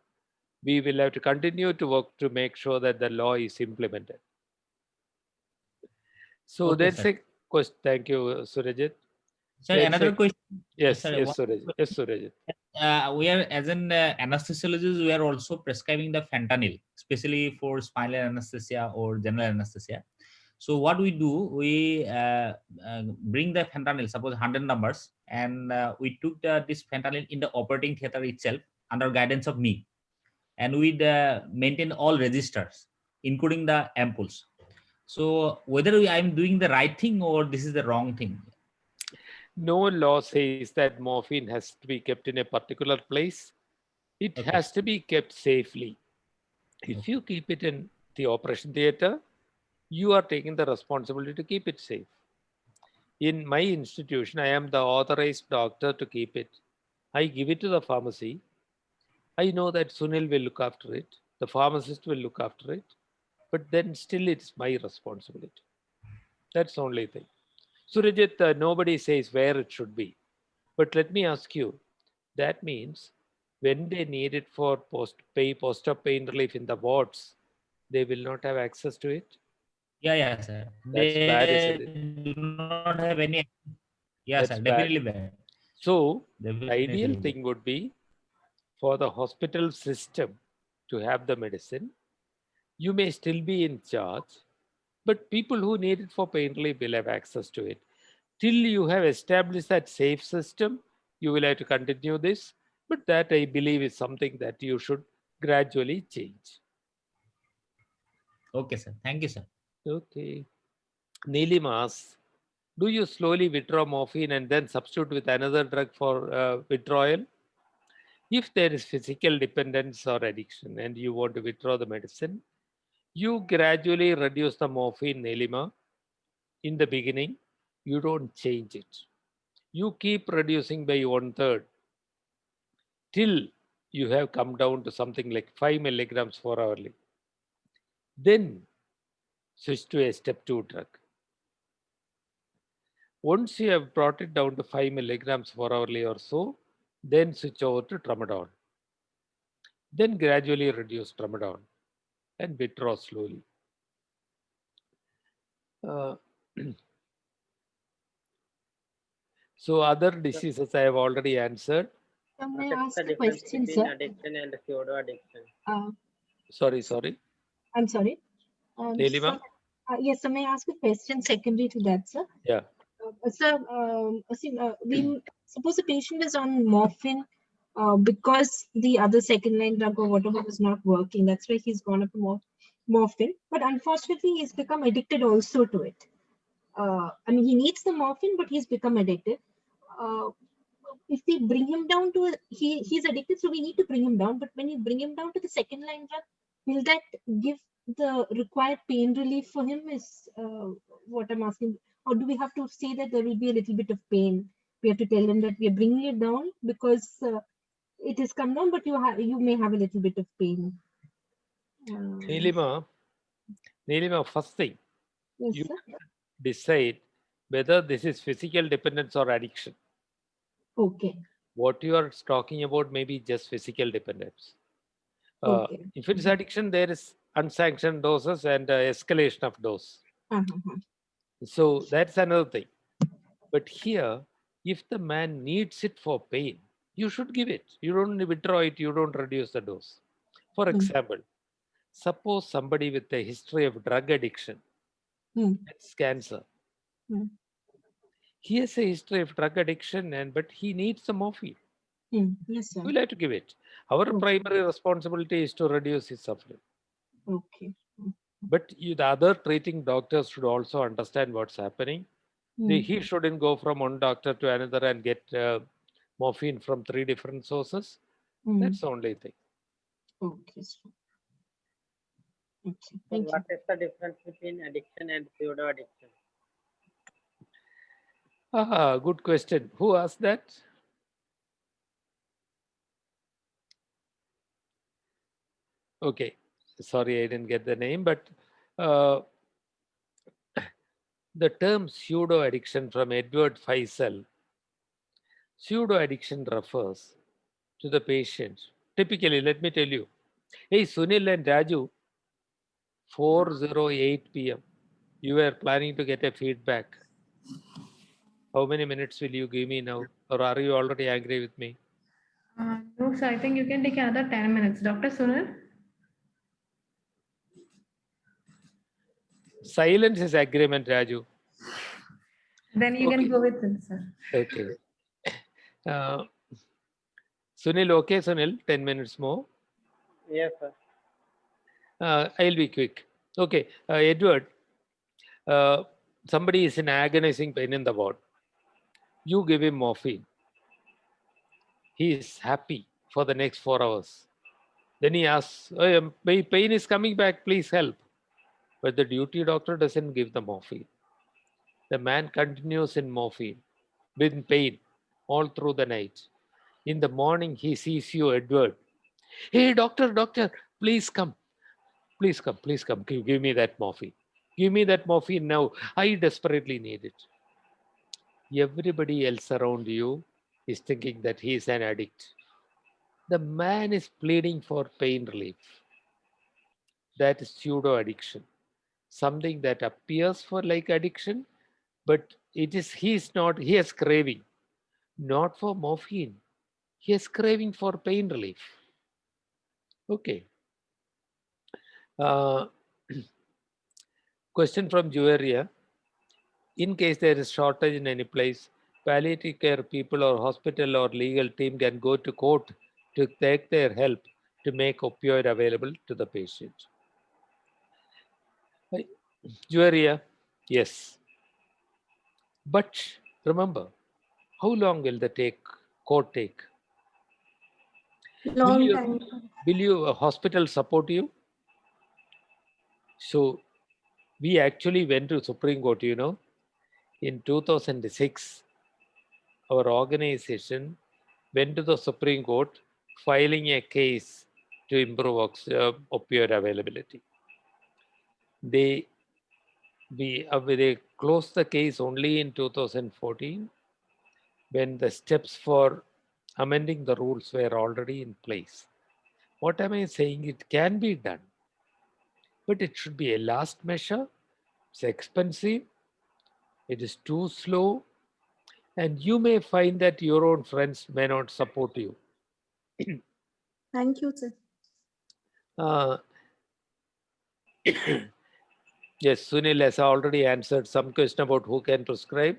we will have to continue to work to make sure that the law is implemented. So Okay, that's sir. a question. Thank you, Surajit. Sir, That's another a, question. yes, Sir, yes, Surajit. Yes, Surajit. we are, as an anesthesiologist, we are also prescribing the fentanyl, especially for spinal anesthesia or general anesthesia. So what we do, we bring the fentanyl, suppose 100 numbers, and we took this fentanyl in the operating theater itself under guidance of me, and we maintain all registers, including the ampoules. So whether I'm doing the right thing or this is the wrong thing. No law says that morphine has to be kept in a particular place. It Okay. has to be kept safely. If you keep it in the operation theater, you are taking the responsibility to keep it safe. In my institution, I am the authorized doctor to keep it. I give it to the pharmacy. I know that Sunil will look after it. The pharmacist will look after it. But then still it's my responsibility. That's the only thing. Surajit, nobody says where it should be. But let me ask you, that means when they need it for post-op pain relief in the wards, they will not have access to it? Yeah, sir. That's bad, They isn't it? do not have any. Yeah, sir. That's Definitely bad. bad. So the Definitely ideal bad. thing would be for the hospital system to have the medicine. You may still be in charge, but people who need it for pain relief will have access to it. Till you have established that safe system, you will have to continue this. But that I believe is something that you should gradually change. Okay, sir. Thank you, sir. Okay. Neelim asks, do you slowly withdraw morphine and then substitute with another drug for withdrawal? If there is physical dependence or addiction and you want to withdraw the medicine, you gradually reduce the morphine, Nelima. In the beginning, you don't change it. You keep reducing by 1/3 till you have come down to something like 5 milligrams for hourly. Then switch to a step 2 drug. Once you have brought it down to 5 milligrams for hourly or so, then switch over to tramadol. Then gradually reduce tramadol and withdraw slowly. Uh, so other diseases I have already answered. What May I is ask the a difference question, between sir? addiction and pseudo addiction? Sorry. I'm sorry. Nelima? Yes, sir. May I ask a question secondary to that, sir? Yeah. Sir, we suppose the patient is on morphine because the other second line drug or whatever was not working. That's why he's gone up to morphine. But unfortunately, he's become addicted also to it. I mean, he needs the morphine, but he's become addicted. If we bring him down to he's addicted, so we need to bring him down. But when you bring him down to the second line drug, will that give the required pain relief for him? Is what I'm asking. Or do we have to say that there will be a little bit of pain? We have to tell him that we are bringing it down because it has come down, but you may have a little bit of pain. Nelima, first thing, Yes, you sir. decide whether this is physical dependence or addiction. Okay. What you are talking about may be just physical dependence. Okay. If it is addiction, there is unsanctioned doses and escalation of dose. Uh-huh. So that's another thing. But here, if the man needs it for pain, you should give it. You don't withdraw it, you don't reduce the dose. For example, suppose somebody with a history of drug addiction, it's cancer. He has a history of drug addiction, but he needs some morphine. Yes, sir. We'll have to give it. Our Okay. primary responsibility is to reduce his suffering. Okay. But the other treating doctors should also understand what's happening. He shouldn't go from one doctor to another and get morphine from 3 different sources. That's the only thing. Okay, sir. Okay. So Thank you. what is the difference between addiction and pseudo addiction? Good question. Who asked that? Okay. Sorry, I didn't get the name, but the term pseudo addiction from Edward Faisal, pseudo addiction refers to the patient. Typically, let me tell you, hey, Sunil and Raju, 4:08 p.m. You were planning to get a feedback. How many minutes will you give me now? Or are you already angry with me? No, sir, I think you can take another 10 minutes. Dr. Sunil? Silence is agreement, Raju. Then you can Okay. go with it, sir. Okay. Uh, Sunil, okay, Sunil, 10 minutes more. Yes, sir. I'll be quick. Okay, Edward, somebody is in agonizing pain in the ward. You give him morphine. He is happy for the next 4 hours. Then he asks, "Oh, my pain is coming back, please help." But the duty doctor doesn't give the morphine. The man continues in morphine with pain all through the night. In the morning, he sees you, Edward. Hey, doctor, doctor, please come. Please come, please come. Give me that morphine. Give me that morphine now. I desperately need it. Everybody else around you is thinking that he is an addict. The man is pleading for pain relief. That is pseudo addiction. Something that appears for like addiction, but he has craving, not for morphine. He is craving for pain relief. Okay. Uh, question from Jueria. In case there is shortage in any place, palliative care people or hospital or legal team can go to court to take their help to make opioid available to the patient. Jueria, yes. But remember, how long will the court take? Long time. Will a hospital support you? So we actually went to Supreme Court, in 2006. Our organization went to the Supreme Court filing a case to improve opioid availability. They closed the case only in 2014 when the steps for amending the rules were already in place. What am I saying? It can be done, but it should be a last measure. It's expensive, it is too slow, and you may find that your own friends may not support you. Thank you, sir. Uh, yes, Sunil has already answered some question about who can prescribe.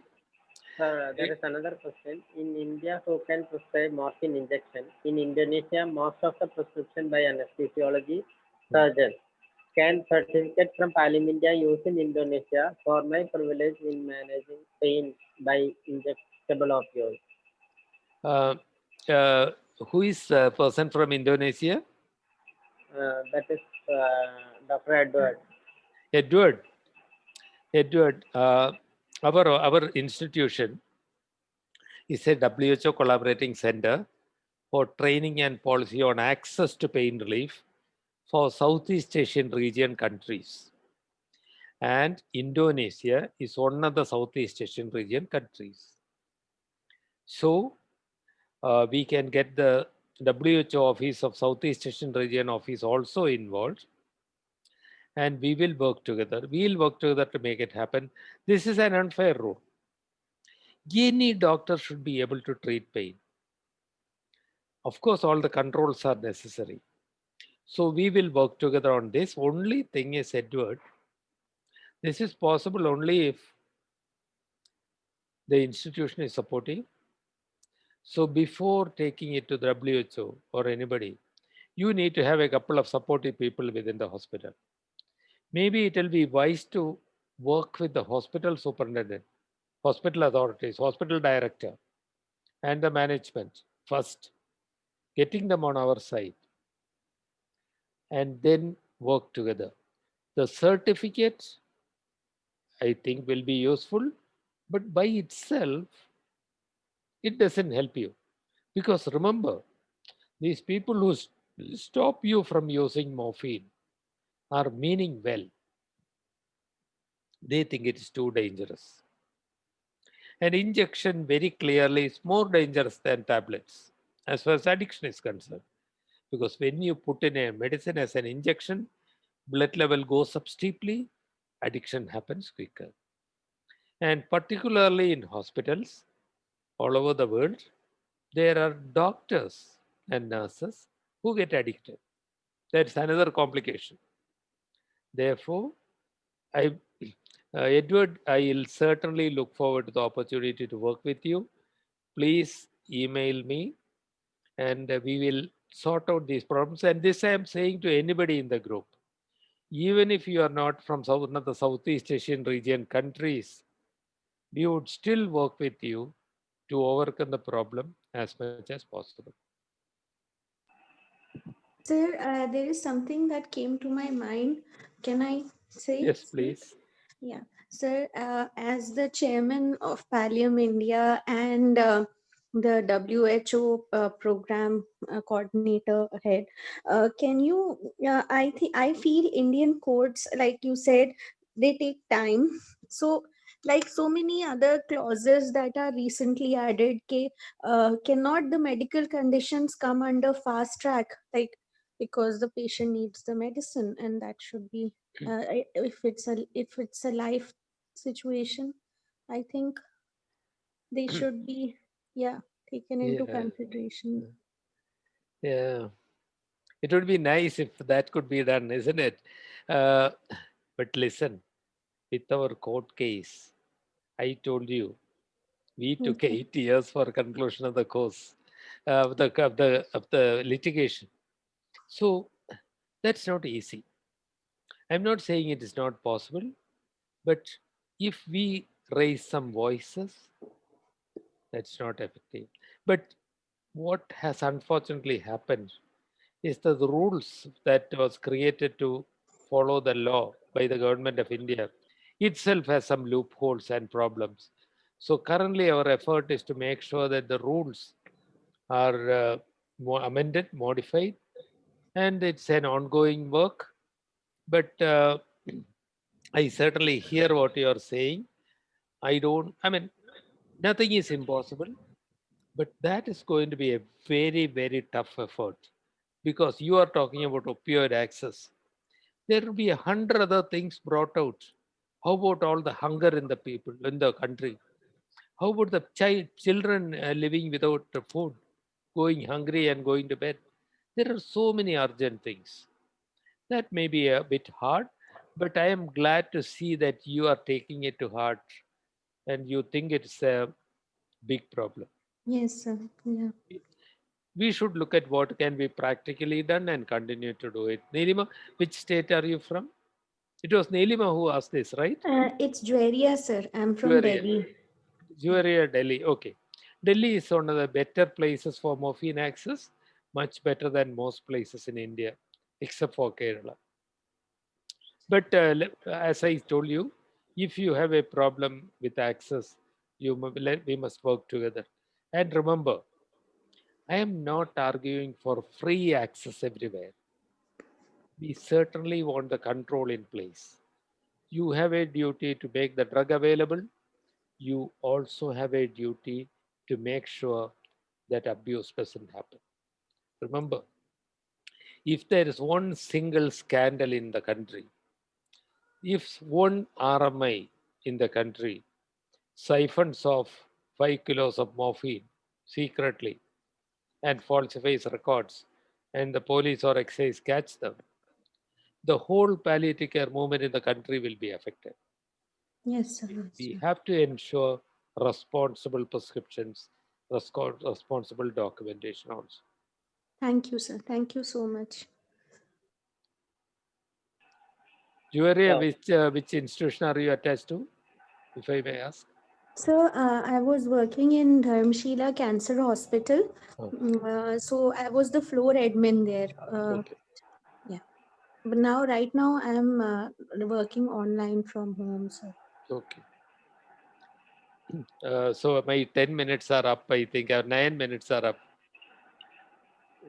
Sir, there is another question. In India, who can prescribe morphine injection? In Indonesia, most of the prescription by anesthesiology surgeons. Can certificate from Palliative used in Indonesia for my privilege in managing pain by injectable opioids? Uh, uh, who is a person from Indonesia? That is Dr. Edward. Edward, our institution is a WHO collaborating center for training and policy on access to pain relief for Southeast Asian region countries. And Indonesia is one of the Southeast Asian region countries. So we can get the WHO office of Southeast Asian region office also involved. and we will work together. We'll work together to make it happen. This is an unfair rule. Any doctor should be able to treat pain. Of course, all the controls are necessary. So we will work together on this. Only thing is, Edward, this is possible only if the institution is supporting. So before taking it to the WHO or anybody, you need to have a couple of supportive people within the hospital. Maybe it will be wise to work with the hospital superintendent, hospital authorities, hospital director, and the management first, getting them on our side, and then work together. The certificate, I think, will be useful, but by itself, it doesn't help you. Because remember, these people who stop you from using morphine are meaning well. They think it is too dangerous. An injection very clearly is more dangerous than tablets as far as addiction is concerned. Because when you put in a medicine as an injection, blood level goes up steeply, addiction happens quicker. And particularly in hospitals all over the world, there are doctors and nurses who get addicted. That's another complication. Therefore, I, Edward, I'll certainly look forward to the opportunity to work with you. Please email me and we will sort out these problems. And this I am saying to anybody in the group. Even if you are not from one of the Southeast Asian region countries, we would still work with you to overcome the problem as much as possible. Sir, there is something that came to my mind. Can I say? Yes, please. Yeah, sir, as the chairman of Pallium India and the WHO program coordinator head, can you? I feel Indian courts, like you said, they take time. So, like so many other clauses that are recently added, cannot the medical conditions come under fast track? Like because the patient needs the medicine, and that should be if it's a life situation, I think they should be, yeah, taken into Yeah, consideration. yeah. It would be nice if that could be done, isn't it? Uh, but listen, with our court case, I told you we took Okay. 8 years for conclusion of the course of the litigation. So that's not easy. I'm not saying it is not possible, but if we raise some voices, that's not effective. But what has unfortunately happened is that the rules that was created to follow the law by the government of India itself has some loopholes and problems. So currently our effort is to make sure that the rules are amended, modified, and it's an ongoing work. But I certainly hear what you are saying. I mean, nothing is impossible, but that is going to be a very, very tough effort because you are talking about opioid access. There will be 100 other things brought out. How about all the hunger in the people, in the country? How about the children living without food, going hungry and going to bed? There are so many urgent things. That may be a bit hard, but I am glad to see that you are taking it to heart and you think it's a big problem. Yes, sir. Yeah. We should look at what can be practically done and continue to do it. Nilima, which state are you from? It was Nilima who asked this, right? It's Jweria, sir. I'm from Jewelry. Delhi. Jewelry, Delhi. Okay. Delhi is one of the better places for morphine access, much better than most places in India, except for Kerala. But as I told you, if you have a problem with access, we must work together. And remember, I am not arguing for free access everywhere. We certainly want the control in place. You have a duty to make the drug available. You also have a duty to make sure that abuse doesn't happen. Remember, if there is one single scandal in the country, If one RMI in the country siphons off 5 kilos of morphine secretly and falsifies records, and the police or excise catch them, the whole palliative care movement in the country will be affected. Yes, sir. We have to ensure responsible prescriptions, responsible documentation also. Thank you, sir. Thank you so much. Juvaria, So, which institution are you attached to, if I may ask? So, I was working in Dharmshila Cancer Hospital. Oh, So, I was the floor admin there. okay. Yeah. But now, right now, I'm working online from home, sir. Okay. So my 10 minutes are up, I think, or 9 minutes are up.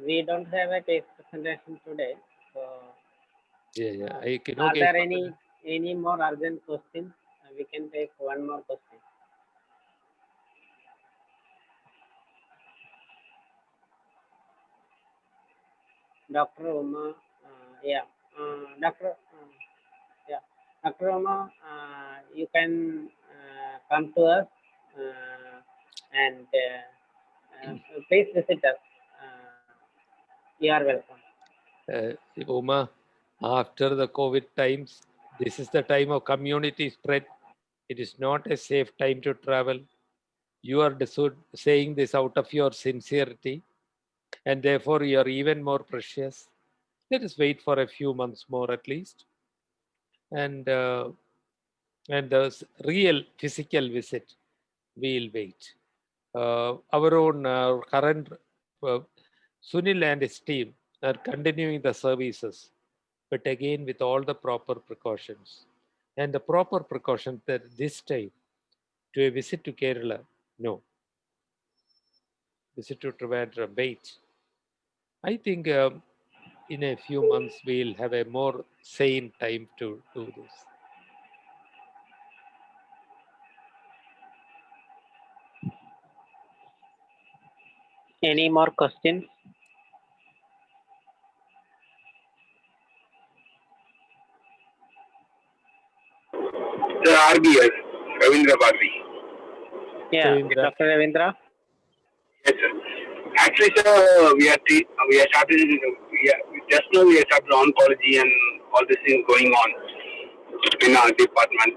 we don't have a case presentation today. So, Yeah. I can, are okay. there any more urgent questions? We can take one more question. Dr. Uma, yeah, Dr. Yeah, Dr. Uma, you can come to us and please visit us. You are welcome. Uma, after the COVID times, this is the time of community spread. It is not a safe time to travel. You are saying this out of your sincerity, and therefore you are even more precious. Let us wait for a few months more at least, and the real physical visit we'll wait. Our own current Sunil and his team are continuing the services, but again with all the proper precautions. And the proper precaution that this time to a visit to Kerala, no. Visit to Trivandrum, wait. I think in a few months we'll have a more sane time to do this. Any more questions? The RBS, Ravindra Bharati. Yeah, Ravindra. Dr. Ravindra. Yes, sir. Actually, sir, we are started. Just now we are started oncology and all this thing going on in our department.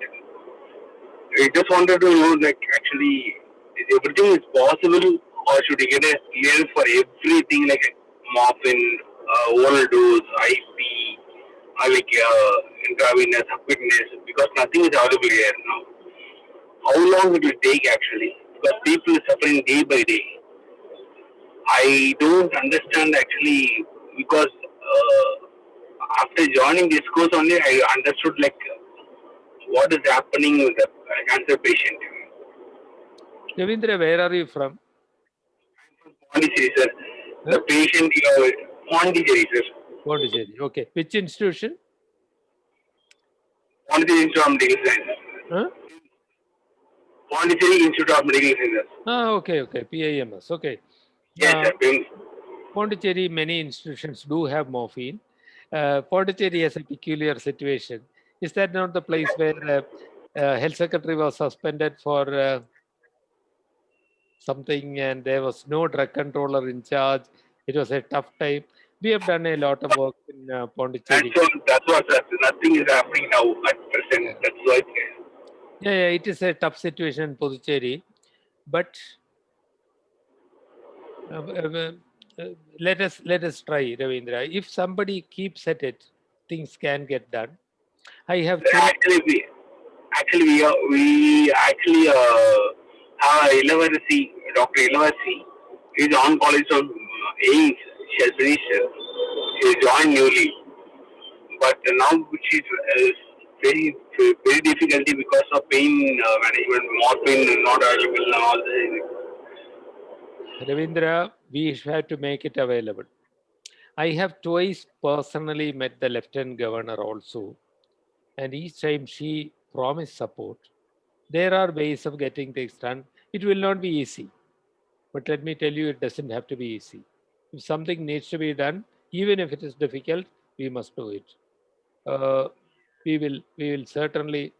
We just wanted to know, like, actually, is everything is possible, or should we get a clearance for everything, like morphine, oral dose, IP, or like intravenous, subcutaneous, because nothing is available here now. How long it will take actually? Because people are suffering day by day. I don't understand actually, because after joining this course only I understood like what is happening with the cancer patient. Ravindra, where are you from? Pondicherry, sir. Huh? The patient, Pondicherry, sir. Pondicherry. Okay. Which institution? Pondicherry Institute of Medical Sciences. Huh? Pondicherry Institute of Medical Sciences. Okay. PIMS. Okay. Yes, sir. Pondicherry, many institutions do have morphine. Pondicherry has a peculiar situation. Is that not the place where health secretary was suspended for something and there was no drug controller in charge? It was a tough time. We have done a lot of work in Pondicherry. That's what, sir. Nothing is happening now at present. Yeah. That's why. Yeah, it is a tough situation in Pondicherry, but let us try, Ravindra. If somebody keeps at it, things can get done. I have We actually have Ilavasi, Dr. Ilavasi. He's oncologist of AIMS. She has finished. She joined newly, but now she's very difficulty because of pain management, morphine not available and all this. Ravindra, we have to make it available. I have twice personally met the Lieutenant Governor also, and each time she promised support. There are ways of getting things done. It will not be easy, but let me tell you, it doesn't have to be easy. If something needs to be done, even if it is difficult, we must do it. we will certainly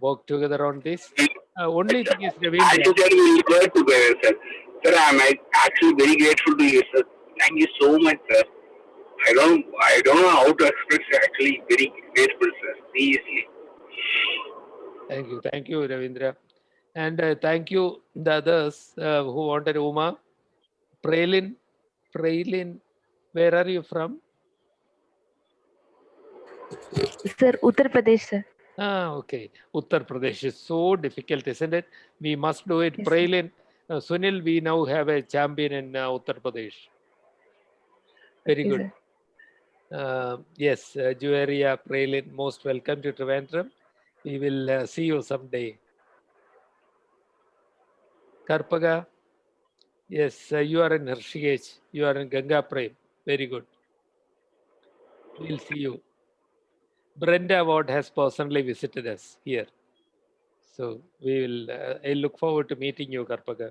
work together on this. Only thing is, Ravindra. As you said, we will work together, sir. Sir, I'm actually very grateful to you, sir. Thank you so much, sir. I don't know how to express. Actually, very grateful, sir. Seriously. Thank you, Ravindra, and thank you the others who wanted. Uma, Prailin, where are you from? Sir, Uttar Pradesh, sir. Okay. Uttar Pradesh is so difficult, isn't it? We must do it. Yes, Prailin, Sunil, we now have a champion in Uttar Pradesh. Very okay, good. sir. Yes, Jueria, Prailin, most welcome to Trivandrum. We will see you someday. Karpaga, yes, you are in Hrishikesh. You are in Ganga Prem. Very good. We'll see you. Brenda Ward has personally visited us here. So we will, I look forward to meeting you, Karpaga.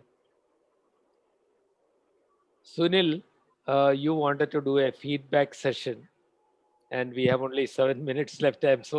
Sunil, you wanted to do a feedback session and we have only 7 minutes left. I'm so